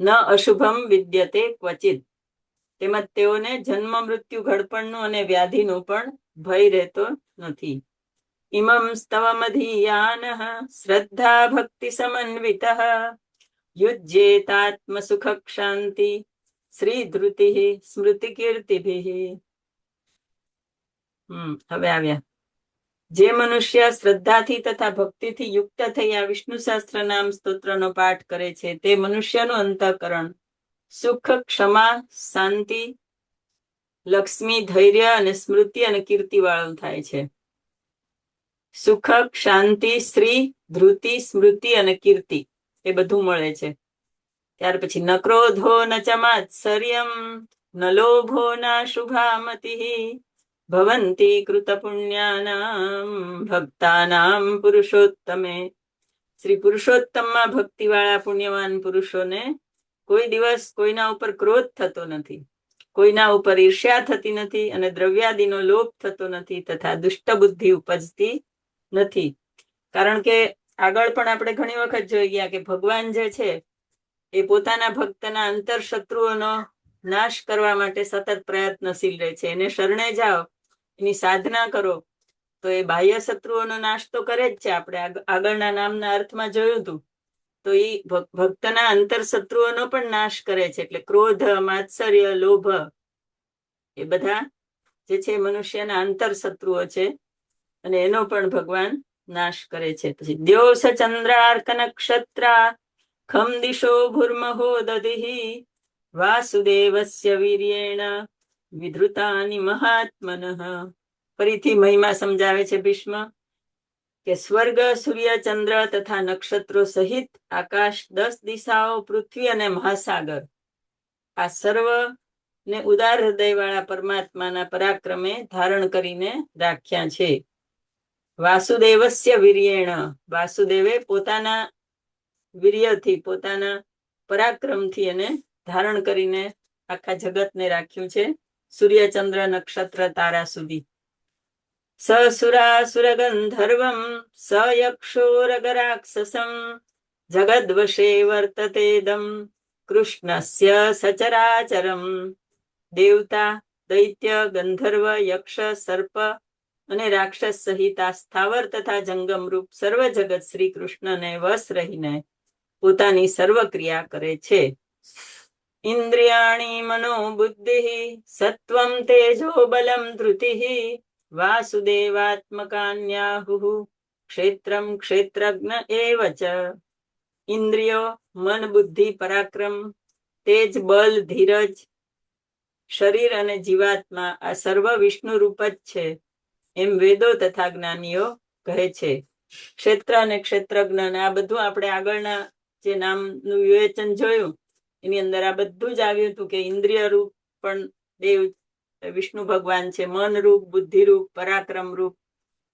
ન અશુભમ વિદ્યતે ક્વચિત, તેમજ તેઓને જન્મ મૃત્યુ ઘડપણનું અને વ્યાધિનું પણ ભય રહેતો નથી. ઇમમ સ્તવમધીયાન શ્રદ્ધા ભક્તિ સમન્વિત યુજ્યેતાત્મ સુખ ક્ષાંતિ શ્રી ધૃતિ સ્મૃતિ કીર્તિભિઃ. હવે આવ્યા. જે મનુષ્ય શ્રદ્ધાથી તથા ભક્તિથી યુક્ત થઈ આ વિષ્ણુ સહસ્ત્ર નામ સ્તોત્રનો પાઠ કરે છે તે મનુષ્યનું અંતઃકરણ સુખ, ક્ષમા, શાંતિ, લક્ષ્મી, ધૈર્ય અને સ્મૃતિ અને કીર્તિ વાળું થાય છે. સુખ, શાંતિ, શ્રી, ધૃતિ, સ્મૃતિ અને કીર્તિ એ બધું મળે છે. ત્યાર પછી ન ક્રોધો ન ચ માત્સર્યમ ન લોભો ના શુભામતિ ભવંતી કૃત પુણ્યાનામ ભક્તાનામ પુરુષોત્તમે. શ્રી પુરુષોત્તમમાં ભક્તિવાળા પુણ્યવાન પુરુષોને કોઈ દિવસ કોઈના ઉપર ક્રોધ થતો નથી, કોઈના ઉપર ઈર્ષ્યા થતી નથી અને દ્રવ્યાદિનો લોભ થતો નથી તથા દુષ્ટ બુદ્ધિ ઉપજતી નથી. કારણ કે આગળ પણ આપણે ઘણી વખત જોઈ ગયા કે ભગવાન જે છે એ પોતાના ભક્તના અંતર શત્રુઓનો નાશ કરવા માટે સતત પ્રયત્નશીલ રહે છે. એને શરણે જાઓ, એની સાધના કરો તો એ બાહ્ય શત્રુઓનો નાશ તો કરે જ છે. આપણે આગળના નામના અર્થમાં જોયું હતું. તો એ ભક્તના અંતર શત્રુઓનો પણ નાશ કરે છે. એટલે ક્રોધ, માત્સર્ય, લોભ એ બધા જે છે મનુષ્યના અંતર શત્રુઓ છે અને એનો પણ ભગવાન નાશ કરે છે. પછી દ્યોષ ચંદ્રાર્ક નક્ષત્રા ખમ દિશો ભૂર્મહો દધિ વાસુદેવસ્ય વીર્યેણ વિધૃતાની મહાત્મનઃ. ફરીથી મહિમા સમજાવે છે ભીષ્મ કે સ્વર્ગ, સૂર્ય, ચંદ્ર તથા નક્ષત્રો સહિત આકાશ, 10 દિશાઓ, પૃથ્વી અને મહાસાગર આ સર્વ ને ઉદાર હૃદય વાળા પરમાત્માના પરાક્રમે ધારણ કરીને રાખ્યા છે. વાસુદેવસ્ય વીર્યેણ, વાસુદેવે પોતાના વીર્યથી, પોતાના પરાક્રમથી એને ધારણ કરીને આખા જગતને રાખ્યું છે, સૂર્ય, ચંદ્ર, નક્ષત્ર, તારા સુધી. સસુરાસુર ગંધર્વમ સ યક્ષોરગરાક્ષસમ જગદ્વશે વર્તતેદમ કૃષ્ણસ્ય સચરાચરમ. દેવતા, દૈત્ય, ગંધર્વ, યક્ષ, સર્પ અને રાક્ષસ સહિત આ સ્થાવર તથા જંગમ રૂપ સર્વ જગત શ્રી કૃષ્ણને વશ રહીને પોતાની સર્વ ક્રિયા કરે છે. ઇન્દ્રિયાણી મનો બુદ્ધિ સત્વમ તેજો બલમ ધૃતિ વાસુદેવાત્મકાન્યાહુ ક્ષેત્રમ ક્ષેત્રજ્ઞ એવ ચ. ઇન્દ્રિયો, મન, બુદ્ધિ, પરાક્રમ, તેજ, બલ, ધીરજ, શરીર અને જીવાત્મા આ સર્વ વિષ્ણુ રૂપ જ છે એમ વેદો તથા જ્ઞાનીઓ કહે છે. ક્ષેત્ર અને ક્ષેત્રજ્ઞ, આ બધું આપણે આગળના જે નામનું વિવેચન જોયું એની અંદર આ બધું જ આવ્યું હતું કે ઇન્દ્રિય રૂપ પણ દેવ વિષ્ણુ ભગવાન છે, મન રૂપ, બુદ્ધિ રૂપ, પરાક્રમ રૂપ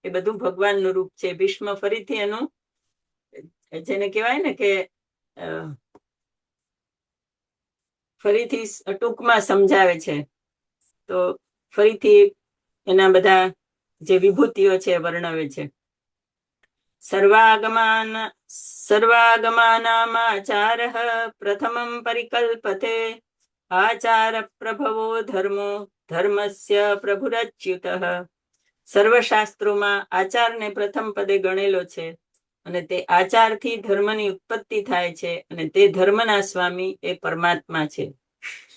એ બધું ભગવાનનું રૂપ છે. ભીષ્મ ફરીથી એનું જેને કહેવાય ને કે ફરીથી ટૂંકમાં સમજાવે છે. તો ફરીથી એના બધા જે વિભૂતિઓ છે વર્ણવે છે. સર્વાગમાનામાચાર પ્રથમમ પરિકલ્પતે આચાર પ્રભવો ધર્મો ધર્મસ્ય પ્રભુરચ્યુત. સર્વશાસ્ત્રોમાં આચારને પ્રથમ પદે ગણેલો છે અને તે આચારથી ધર્મની ઉત્પત્તિ થાય છે અને તે ધર્મના સ્વામી એ પરમાત્મા છે.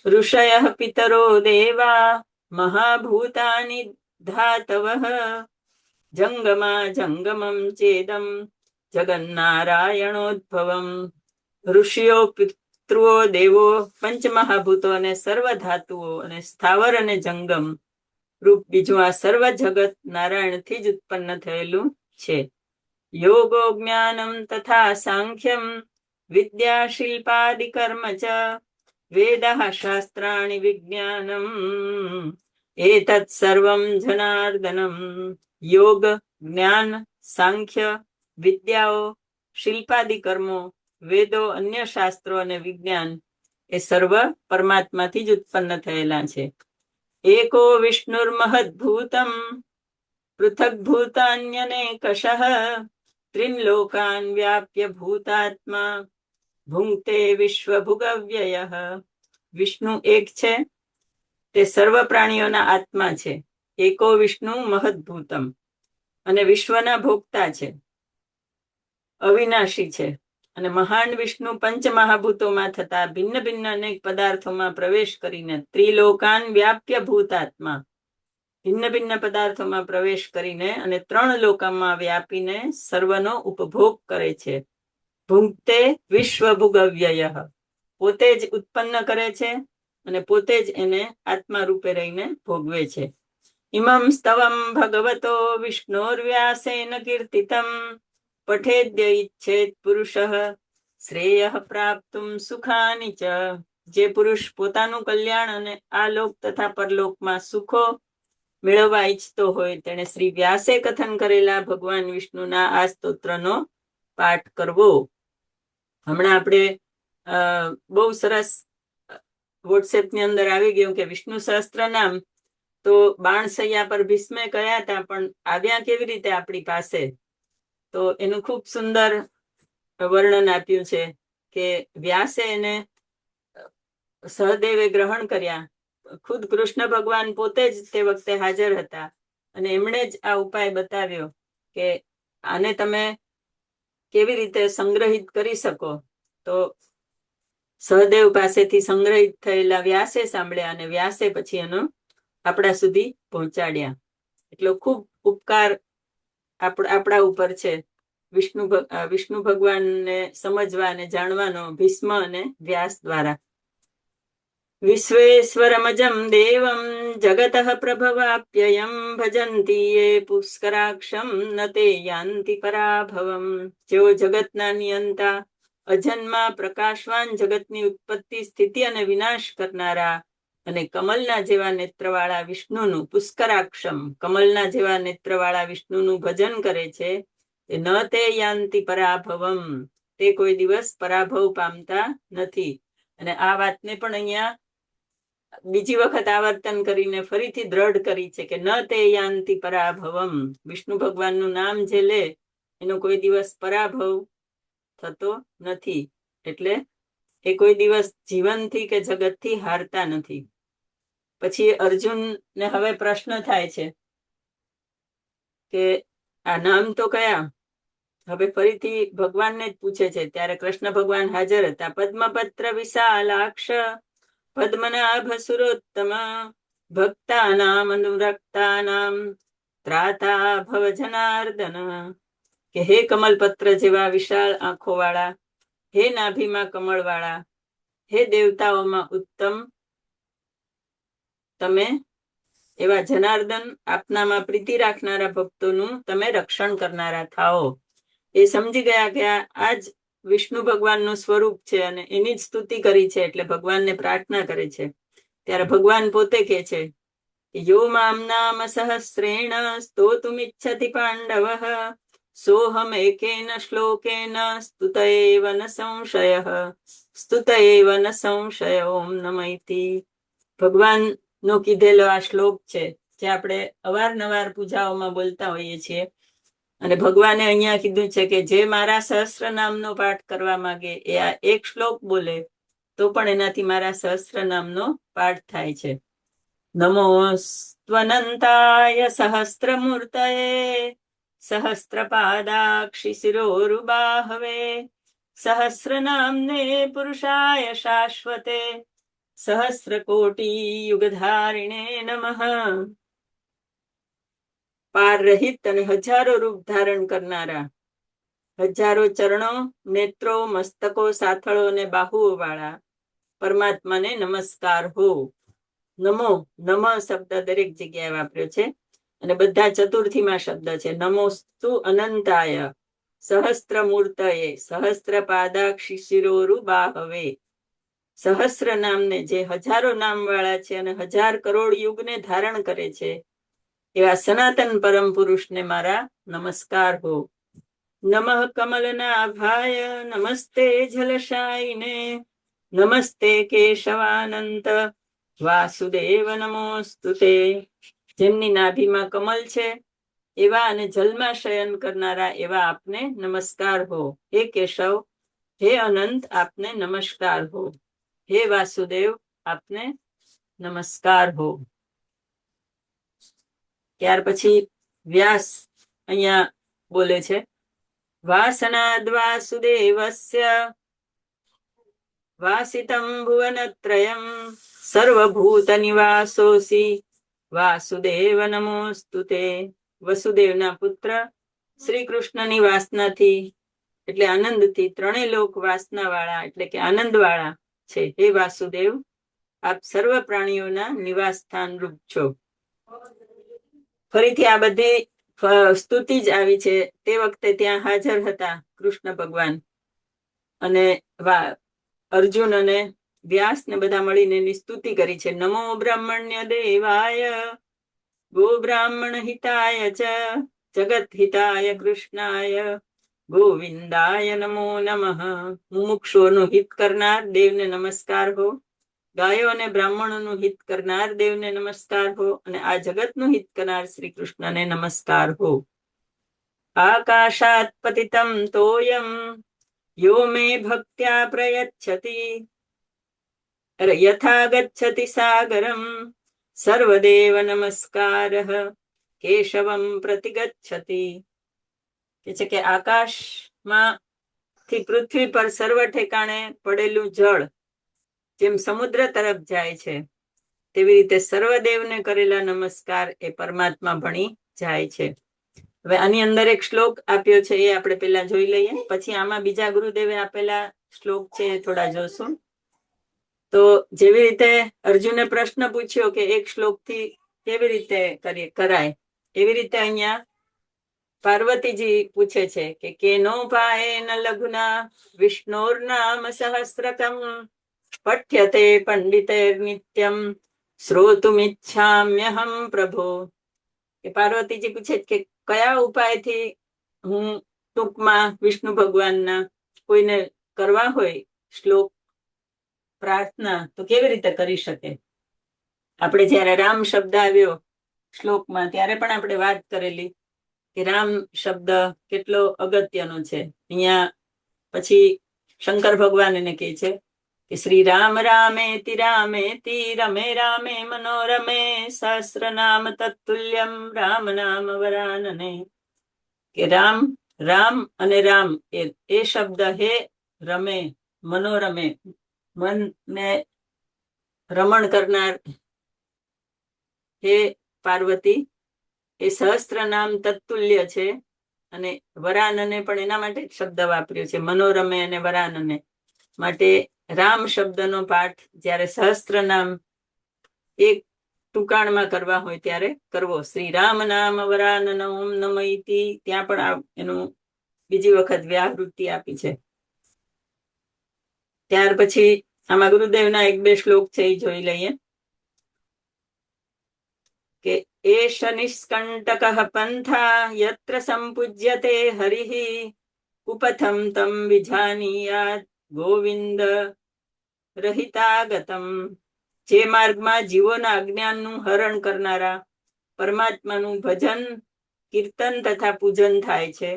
ઋષય પિતરો દેવા મહાભૂતાની ધાતવઃ જંગમા જંગમમ ચેદમ જગન્નારાયણોદ્ભવમ. ઋષિઓ, પિતૃઓ, દેવો, પંચમહાભૂતો અને સર્વ ધાતુઓ અને સ્થાવર અને જંગમ રૂપ બીજું આ સર્વ જગત નારાયણથી જ ઉત્પન્ન થયેલું છે. યોગો જ્ઞાનમ તથા સાંખ્યમ વિદ્યા શિલ્પાદિ કર્મ ચ વેદઃ શાસ્ત્રાણિ વિજ્ઞાનમ એતત્ સર્વમ જનાર્દનમ. યોગ, જ્ઞાન, સાંખ્ય, વિદ્યાઓ, શિલ્પાદિ કર્મો, વેદો, અન્ય શાસ્ત્રો અને વિજ્ઞાન એ સર્વ પરમાત્માથી જ ઉત્પન્ન થયેલા છે. એકો વિષ્ણુર્મહદ્ભૂતમ પૃથક ભૂતાન્યનેકશઃ ત્રિલોકાન વ્યાપ્ય ભૂતાત્મા ભુંક્તે વિશ્વભુગવ્યયઃ. વિષ્ણુ એક છે, તે સર્વ પ્રાણીઓના આત્મા છે. એકો વિષ્ણુ મહદ્ભૂતમ અને વિશ્વના ભોગતા છે, અવિનાશી છે. અને મહાન વિષ્ણુ પંચમહાભૂતોમાં થતા ભિન્ન ભિન્ન અનેક પદાર્થોમાં પ્રવેશ કરીને ત્રિલોકાન વ્યાપ્ય ભૂતાત્મા, ભિન્ન ભિન્ન પદાર્થોમાં પ્રવેશ કરીને અને 3 લોકોમાં વ્યાપીને સર્વનો ઉપભોગ કરે છે. ભુંક્તે વિશ્વભુગવ્યયઃ, પોતે જ ઉત્પન્ન કરે છે અને પોતે જ એને આત્મા રૂપે રહીને ભોગવે છે. ઇમમ સ્તવમ ભગવતો વિષ્ણોર્વ્યાસેન કીર્તિતમ પઠેદ્ય ઇચ્છેત પુરુષઃ શ્રેયઃ પ્રાપ્તુમ સુખાની ચ. જે પુરુષ પોતાનું કલ્યાણ અને આ લોક તથા પરલોકમાં સુખો મેળવવા ઈચ્છતો હોય તેણે શ્રી વ્યાસે કથન કરેલા ભગવાન વિષ્ણુના આ સ્તોત્રનો પાઠ કરવો. હમણાં આપણે બહુ સરસ વોટ્સએપની અંદર આવી ગયું કે વિષ્ણુ સહસ્ત્ર નામ તો બાણસૈયા પર ભીષ્મે કયા હતા પણ આવ્યા કેવી રીતે આપણી પાસે, તો એનું ખૂબ સુંદર વર્ણન આપ્યું છે કે વ્યાસે એને સહદેવે ગ્રહણ કર્યા. ખુદ કૃષ્ણ ભગવાન પોતે જ તે વખતે હાજર હતા અને એમણે જ આ ઉપાય બતાવ્યો કે આને તમે કેવી રીતે સંગ્રહિત કરી શકો. તો સહદેવ પાસેથી સંગ્રહિત થયેલા વ્યાસે સાંભળ્યા અને વ્યાસે પછી એનો આપણા સુધી પહોંચાડ્યા. એટલો ખૂબ ઉપકાર આપણા ઉપર છે વિષ્ણુ ભગવાનને સમજવા અને જાણવાનો ભીષ્મ અને વ્યાસ દ્વારા. વિશ્વેશ્વરમજમ દેવમ જગત પ્રભવાપ્યયમ ભજંતી યે પુષ્કરાક્ષમ ન તે યાન્તિ પરાભવમ. જેઓ જગતના નિયંતા, અજન્મા, પ્રકાશવાન, જગતની ઉત્પત્તિ, સ્થિતિ અને વિનાશ કરનારા અને કમલના જેવા નેત્રવાળા વિષ્ણુનું, પુષ્કરાક્ષમ, કમલના જેવા નેત્રવાળા વિષ્ણુનું ભજન કરે છે, ન તે યાન્તિ પરાભવમ, તે કોઈ દિવસ પરાભવ પામતા નથી. અને આ વાતને પણ અહીંયા બીજી વખત આવર્તન કરીને ફરીથી દ્રઢ કરી છે કે ન તે યાન્તિ પરાભવમ. વિષ્ણુ ભગવાનનું નામ જે લે એનો કોઈ દિવસ પરાભવ થતો નથી. એટલે એ કોઈ દિવસ જીવનથી કે જગતથી હારતા નથી. પછી અર્જુનને હવે પ્રશ્ન થાય છે કે આ નામ તો કયા? હવે ફરીથી ભગવાનને જ પૂછે છે. ત્યારે કૃષ્ણ ભગવાન હાજર હતા. પદ્મપત્ર વિશાલાક્ષ પદ્મનાભ સુરોત્તમ ભક્તાનામ અનુરક્તાનામ ત્રાતા ભવ જનાર્દન. કે હે કમલપત્ર જેવા વિશાળ આંખો વાળા, હે નાભીમાં કમળ વાળા, હે દેવતાઓમાં ઉત્તમ, તમે એવા જનાર્દન, આપનામાં પ્રીતિ રાખનારા ભક્તોનું તમે રક્ષણ કરનારા થાઓ. એ સમજી ગયા કે આ જ વિષ્ણુ ભગવાનનું સ્વરૂપ છે અને એની જ સ્તુતિ કરી છે. એટલે ભગવાનને પ્રાર્થના કરે છે. ત્યારે ભગવાન પોતે કહે છે યો મામ નામ સહસ્રેણ સ્તોતુમિચ્છતિ પાંડવ સોહમ એકેન શ્લોકેન સ્તુત એવ ન સંશય ઓમ નમઃ. ભગવાનનો કીધેલો આ શ્લોક છે જે આપણે અવારનવાર પૂજાઓમાં બોલતા હોઈએ છીએ. અને ભગવાને અહીંયા કીધું છે કે જે મારા સહસ્ત્ર નામનો પાઠ કરવા માંગે એ આ એક શ્લોક બોલે તો પણ એનાથી મારા સહસ્ત્ર નામનો પાઠ થાય છે. નમોસ્ત્વનંતાય સહસ્ત્રમૂર્તયે સહસ્ત્રપાદાક્ષિ શિરોરુબાહવે સહસ્રનામ્ને પુરુષાય શાશ્વતે સહસ્રકોટી યુગધારિણે નમઃ. પાર રહિત અને હજારો રૂપ ધારણ કરનારા, હજારો ચરણો, નેત્રો, મસ્તકો, સાથળો અને બાહુઓ વાળા પરમાત્માને નમસ્કાર હો. નમો, નમ શબ્દ દરેક જગ્યાએ વાપર્યો છે અને બધા ચતુર્થીમાં શબ્દ છે. નમોસ્તુ અનંતાય સહસ્ત્ર મૂર્તયે સહસ્ત્ર પાદાક્ષિ શિરોરુબાહવે. સહસ્ર નામને, જે હજારો નામ વાળા છે અને 1000 કરોડ યુગને ધારણ કરે છે એવા સનાતન પરમ પુરુષને મારા નમસ્કાર હો. નમઃ કમલનાભાય નમસ્તે જલશાયિને નમસ્તે કેશવાનંત વાસુદેવ નમોસ્તુતે. જેમની નાભીમાં કમલ છે એવા અને જલમાં શયન કરનારા એવા આપને નમસ્કાર હો. હે કેશવ, હે અનંત, આપને નમસ્કાર હો. હે વાસુદેવ, આપને નમસ્કાર હો. ત્યાર પછી વ્યાસ અહીંયા બોલે છે વાસનાદ વાસુદેવસ્ય વાસિતમ ભુવનત્રયમ સર્વભૂત નિવાસોસી વાસુદેવ નમોસ્તુતે. વસુદેવના પુત્ર શ્રી કૃષ્ણની વાસનાથી એટલે આનંદથી ત્રણેય લોક વાસના વાળા એટલે કે આનંદ વાળા છે. હે વાસુદેવ, આપ સર્વ પ્રાણીઓના નિવાસ સ્થાન રૂપ છો. ફરીથી આ બધી સ્તુતિ જ આવી છે. તે વખતે ત્યાં હાજર હતા કૃષ્ણ ભગવાન અને અર્જુન અને વ્યાસ ને બધા મળીને એની સ્તુતિ કરી છે. નમો બ્રાહ્મણ્ય દેવાય ગો બ્રાહ્મણ હિતાય ચ જગત હિતાય કૃષ્ણાય ગોવિંદાય નમો નમઃ. મુમુક્ષુઓનું હિત કરનાર દેવને નમસ્કાર હો. ગાયો અને બ્રાહ્મણોનું હિત કરનાર દેવને નમસ્કાર હો. અને આ જગતનું હિત કરનાર શ્રી કૃષ્ણને નમસ્કાર હો. આકાશાત પતિતમ તોયમ યો મે ભક્ત્યા પ્રયચ્છતિ. યથા ગચ્છતિ સાગરમ સર્વદેવ નમસ્કારઃ કેશવમ પ્રતિગચ્છતિ. કે છે કે આકાશમાં થી પૃથ્વી પર સર્વ ઠેકાણે પડેલું જળ જેમ સમુદ્ર તરફ જાય છે તેવી રીતે સર્વદેવને કરેલા નમસ્કાર એ પરમાત્મા ભણી જાય છે. હવે આની અંદર એક શ્લોક આપ્યો છે, એ આપણે પેલા જોઈ લઈએ, પછી આમાં બીજા ગુરુદેવે આપેલા શ્લોક છે એ થોડા જોશું. તો જેવી રીતે અર્જુને પ્રશ્ન પૂછ્યો કે એક શ્લોકથી કેવી રીતે કરાય, એવી રીતે અહીંયા પાર્વતીજી પૂછે છે કે કેનો પાયેન લઘુના વિષ્ણોર નામ સહસ્રકમ પઠ્યતે પંડિતૈર નિત્યમ શ્રોતુમિચ્છામ્યહમ પ્રભો. કે પાર્વતીજી પૂછે કે કયા ઉપાયથી હું ટૂંકમાં વિષ્ણુ ભગવાનના કોઈને કરવા હોય શ્લોક પ્રાર્થના તો કેવી રીતે કરી શકે. આપણે જયારે રામ શબ્દ આવ્યો શ્લોકમાં ત્યારે પણ આપણે વાત કરેલી કે રામ શબ્દ કેટલો અગત્યનો છે. અહીંયા પછી શંકર ભગવાન એને કહે છે કે શ્રી રામ રામેતિ રામેતિ રમે રામે મનોરમે સહસ્ર નામ તત્તુલ્યમ રામ નામ વરાનને. કે રામ રામ અને રામ એ શબ્દ હે રમે મનોરમે મનને રમણ કરનાર હે પાર્વતી એ સહસ્ત્ર નામ તત્તુલ્ય છે. અને વરાનને પણ એના માટે શબ્દ વાપર્યો છે, મનોરમે અને વરાનને માટે. રામ શબ્દનો પાઠ જ્યારે સહસ્ત્ર નામ એક ટુકાણમાં કરવા હોય ત્યારે કરવો. શ્રી રામ નામ વરાનન ઓમ નમઃ ઇતિ ત્યાં પણ એનું બીજી વખત વ્યાવૃત્તિ આપી છે. ત્યાર પછી આમાં ગુરુદેવના એક બે શ્લોક છે એ જોઈ લઈએ કે એષ નિષ્કંટકઃ પંથા યત્ર સંપૂજ્યતે હરિઃ કુપથમ તમ વિજાનીયાત ગોવિંદ રહિતાગતમ. જે માર્ગમાં જીવોના અજ્ઞાનનું હરણ કરનારા પરમાત્માનું ભજન કીર્તન તથા પૂજન થાય છે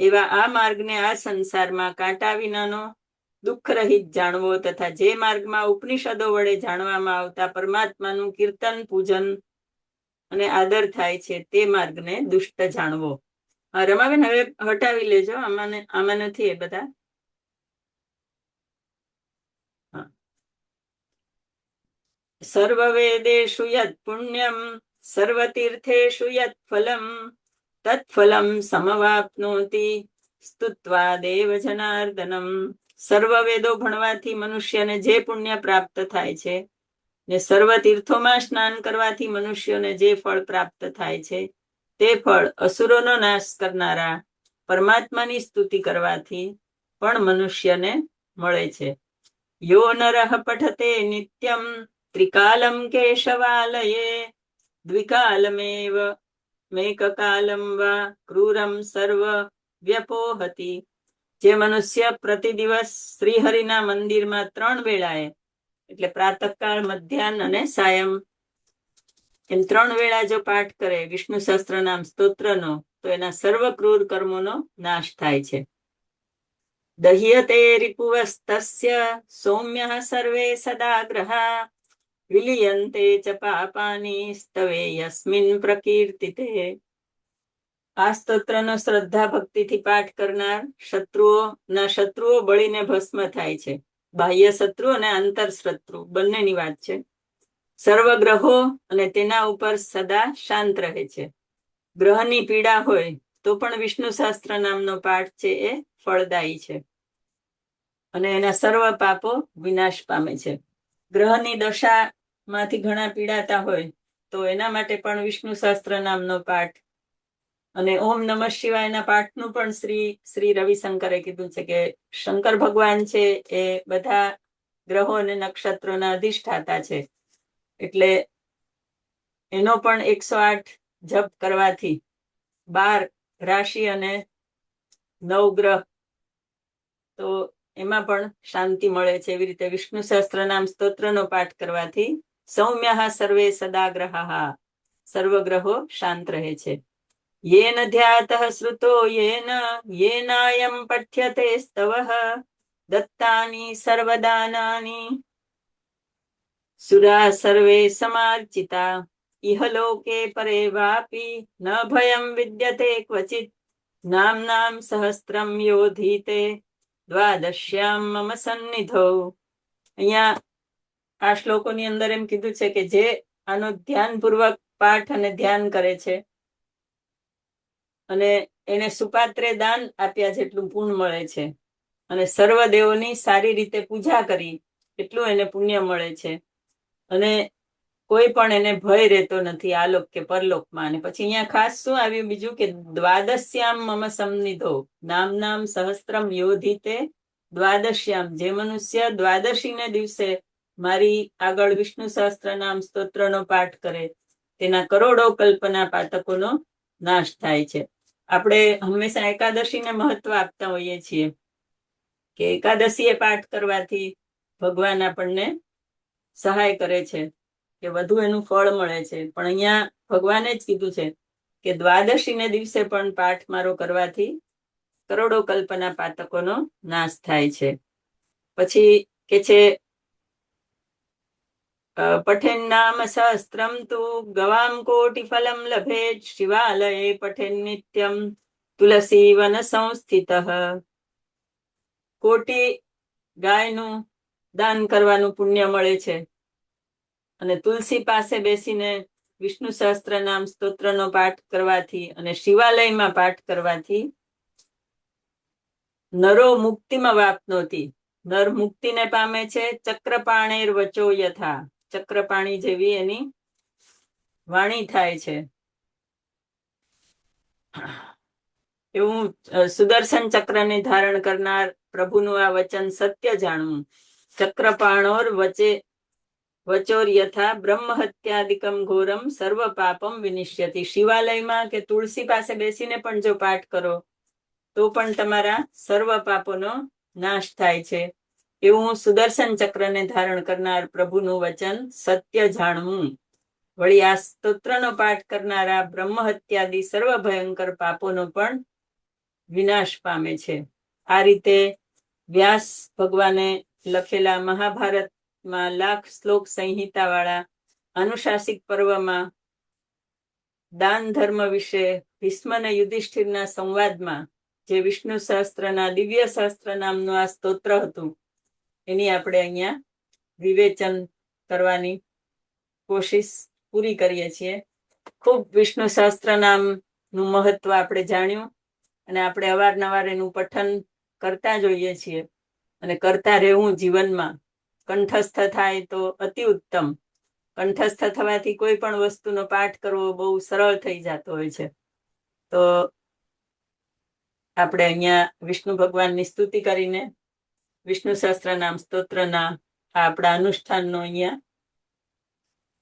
એવા આ માર્ગને આ સંસારમાં કાંટા વિનાનો દુઃખ રહિત જાણવો તથા જે માર્ગમાં ઉપનિષદો વડે જાણવામાં આવતા પરમાત્માનું કીર્તન પૂજન અને આદર થાય છે તે માર્ગને દુષ્ટ જાણવો. રમાબેન હવે હટાવી લેજો, આમાં નથી એ બધા. સર્વવેદેષુ યત પુણ્યમ સર્વતીર્થેષુ યત ફલમ તત્ફલમ સમવાપ્નોતિ સ્તુત્વા દેવ જનાર્દનમ. સર્વ વેદો ભણવાથી મનુષ્યને જે પુણ્ય પ્રાપ્ત થાય છે ને સર્વ તીર્થોમાં સ્નાન કરવાથી મનુષ્યોને જે ફળ પ્રાપ્ત થાય છે તે ફળ અસુરોનો નાશ કરનારા પરમાત્માની સ્તુતિ કરવાથી પણ મનુષ્યને મળે છે. યો નરઃ પઠતે નિત્યમ ત્રિકાલમ કેશવાલયે દ્વિકાલમેવ મેકકાલમ વા ક્રૂરમ સર્વ વ્યપોહતિ. જે મનુષ્ય પ્રતિ દિવસ શ્રીહરિના મંદિરમાં 3 વેળાએ એટલે પ્રાતઃકાળ, મધ્યાહન અને સાયં એમ 3 વેળા જો પાઠ કરે વિષ્ણુ સહસ્ત્રનામ સ્તોત્રનો તો એના સર્વ ક્રૂર કર્મોનો નાશ થાય છે. દહ્યતે રિપુવસ્તસ્ય સૌમ્યઃ સર્વે સદાગ્રહા વિલિયન્તે ચ પાપાની સ્તવે યસ્મિન પ્રકીર્તિતે. આ સ્તોત્રનો શ્રદ્ધા ભક્તિથી પાઠ કરનાર શત્રુઓ બળીને ભસ્મ થાય છે. બાહ્ય શત્રુ અને આંતર શત્રુ બંનેની વાત છે. સર્વ ગ્રહો અને તેના ઉપર સદા શાંત રહે છે. ગ્રહની પીડા હોય તો પણ વિષ્ણુ સહસ્ત્ર નામનો પાઠ છે એ ફળદાયી છે અને એના સર્વ પાપો વિનાશ પામે છે. ગ્રહની દશામાંથી ઘણા પીડાતા હોય તો એના માટે પણ વિષ્ણુ સહસ્ત્ર નામનો પાઠ અને ઓમ નમઃ શિવાયના પાઠનું પણ શ્રી રવિશંકરે કીધું છે કે શંકર ભગવાન છે એ બધા ગ્રહો અને નક્ષત્રોના અધિષ્ઠાતા છે એટલે એનો પણ 108 જપ કરવાથી 12 રાશિ અને 9 ગ્રહ તો એમાં પણ શાંતિ મળે છે. એવી રીતે વિષ્ણુ સહસ્ત્રનામ સ્તોત્રનો પાઠ કરવાથી સૌમ્યઃ સર્વે સદાગ્રહા સર્વ ગ્રહો શાંત રહે છે. યેન ધ્યાતઃ શ્રુતો યેનાયમ પઠ્યતે સ્તવઃ દત્તાની સર્વદાનાની સુરા સર્વે સમાર્ચિતા ઇહલોકે પરે વાપી ન ભયમ વિદ્યતે ક્વચિત નામ સહસ્ત્રમ યોધીતે દ્વાદશ્યામ મમ સન્નિધો. અહીંયા આ શ્લોકોની અંદર એમ કીધું છે કે જે આનો ધ્યાનપૂર્વક પાઠ અને ધ્યાન કરે છે અને એને સુપાત્રે દાન આપ્યા જેટલું પુણ્ય મળે છે અને સર્વ દેવોની સારી રીતે પૂજા કરી એટલું એને પુણ્ય મળે છે અને કોઈ પણ એને ભય રહેતો નથી આલોક કે પરલોકમાં. અને પછી અહીંયા ખાસ શું આવ્યું બીજું કે દ્વાદશ્યામ મમ સન્નિધો નામ સહસ્ત્રમ યોધિતે દ્વાદશ્યામ, જે મનુષ્ય દ્વાદશીને દિવસે મારી આગળ વિષ્ણુ સહસ્ત્ર નામ સ્તોત્રનો પાઠ કરે તેના કરોડો કલ્પના પાતકોનો નાશ થાય છે. આપણે હંમેશા એકાદશીને મહત્વ આપતા હોઈએ છીએ કે એકાદશીએ પાઠ કરવાથી ભગવાન આપણને સહાય કરે છે કે વધુ એનું ફળ મળે છે. પણ અહીંયા ભગવાને જ કીધું છે કે દ્વાદશીને દિવસે પણ પાઠ મારો કરવાથી કરોડો કલ્પના પાતકોનો નાશ થાય છે. પછી કે છે પઠેન નામ સહસ્ત્રમ તુ ગવામ કોટિ ફલમ લભેત શિવાલયે પઠેન નિત્યમ તુલસી વન સંસ્થિત. કોટી ગાયનું દાન કરવાનું પુણ્ય મળે છે અને તુલસી પાસે બેસીને વિષ્ણુ સહસ્ત્ર નામ સ્તોત્રનો પાઠ કરવાથી અને શિવાલયમાં પાઠ કરવાથી નરો મુક્તિમાં વાપનોતી, નર મુક્તિને પામે છે. ચક્રપાણેર વચો યથા, ચક્રપાણી જેવી એની વાણી થાય છે. એવું સુદર્શન ચક્રને ધારણ કરનાર પ્રભુનું આ વચન સત્ય જાણવું. ચક્રપાણોર વચોર યથા બ્રહ્મ હત્યાદિકમ ઘોરમ સર્વ પાપમ વિનિશ્યતિ. શિવાલયમાં કે તુલસી પાસે બેસીને પણ જો પાઠ કરો તો પણ તમારા સર્વ પાપોનો નાશ થાય છે. એવું સુદર્શન ચક્રને ધારણ કરનાર પ્રભુનું વચન સત્ય જાણવું. વળી આ સ્તોત્રનો પાઠ કરનારા બ્રહ્મ હત્યાદિ સર્વ ભયંકર પાપોનો પણ વિનાશ પામે છે. આ રીતે વ્યાસ ભગવાને લખેલા મહાભારતમાં લાખ શ્લોક સંહિતા વાળા અનુશાસિક પર્વમાં દાન ધર્મ વિશે ભીષ્મ અને યુધિષ્ઠિરના સંવાદમાં જે વિષ્ણુ સહસ્ત્રના દિવ્ય સહસ્ત્ર નામનું આ સ્તોત્ર હતું એની આપણે અહીંયા વિવેચન કરવાની કોશિશ પૂરી કરીએ છીએ. ખૂબ વિષ્ણુ સહસ્ત્ર નામનું મહત્વ આપણે જાણ્યું અને આપણે અવારનવાર એનું પઠન કરતા જોઈએ છીએ અને કરતા રહેવું જીવનમાં. કંઠસ્થ થાય તો અતિ ઉત્તમ. કંઠસ્થ થવાથી કોઈ પણ વસ્તુનો પાઠ કરવો બહુ સરળ થઈ જતો હોય છે. તો આપણે અહીંયા વિષ્ણુ ભગવાનની સ્તુતિ કરીને વિષ્ણુ સહસ્ત્ર નામ સ્તોત્રના આપણા અનુષ્ઠાનનો અહીંયા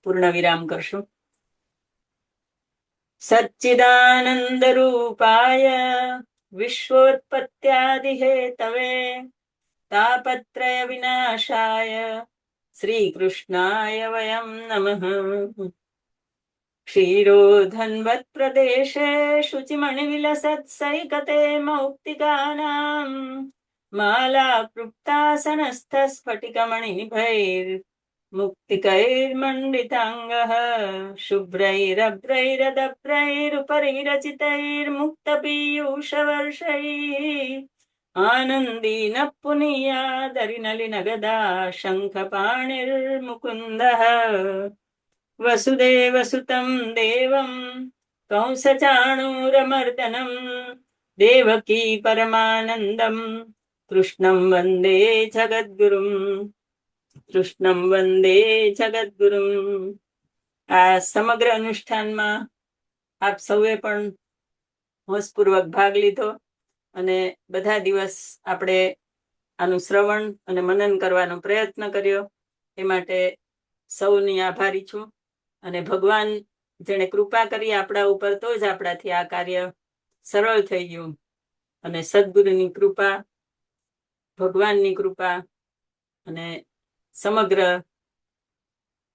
પૂર્ણ વિરામ કરશું. સચ્ચિદાનંદ રૂપાય વિશ્વોત્પત્યાદિ હેતવે તાપત્રય વિનાશાય શ્રી કૃષ્ણાય વયમ નમઃ. ક્ષીરોધન્વત પ્રદેશે શુચિમણિ વિલસત સૈકતે મૌક્તિકાનામ માલા કૃપ્તાસનસ્થ સ્ફટિકમણિ નિભૈર મુક્તિકૈર્મંડિતાંગઃ શુભ્રૈરભ્રૈરદભ્રૈરુપરિરचितैर्मुक्तपीयूषवर्षैः आनन्दीन पुनीयादरिनलिनगदा शङ्खपाणिर्मुकुन्दः. वसुदेवसुतं देवं कंसचाणूरमर्दनं देवकी परमानन्दं कृष्णं वन्दे जगद्गुरुम्. કૃષ્ણમ વંદે જગદગુરુમ. આ સમગ્ર અનુષ્ઠાનમાં આપ સૌએ પણ હોશપૂર્વક ભાગ લીધો અને બધા દિવસ આપણે આનું શ્રવણ અને મનન કરવાનો પ્રયત્ન કર્યો. એ માટે સૌની આભારી છું અને ભગવાન જેણે કૃપા કરી આપણા ઉપર તો જ આપણાથી આ કાર્ય સરળ થઈ ગયું અને સદગુરુની કૃપા, ભગવાનની કૃપા અને સમગ્ર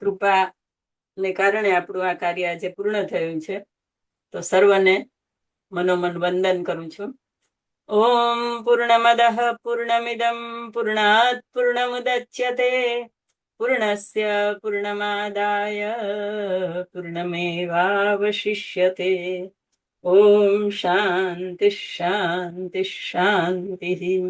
કૃપાને કારણે આપણું આ કાર્ય આજે પૂર્ણ થયું છે. તો સર્વને મનોમન વંદન કરું છું. ઓમ પૂર્ણમદઃ પૂર્ણમિદં પૂર્ણાત પૂર્ણમુદચ્યતે પૂર્ણસ્ય પૂર્ણમાદાય પૂર્ણમેવાવશિષ્યતે. ઓમ શાંતિ શાંતિ શાંતિ.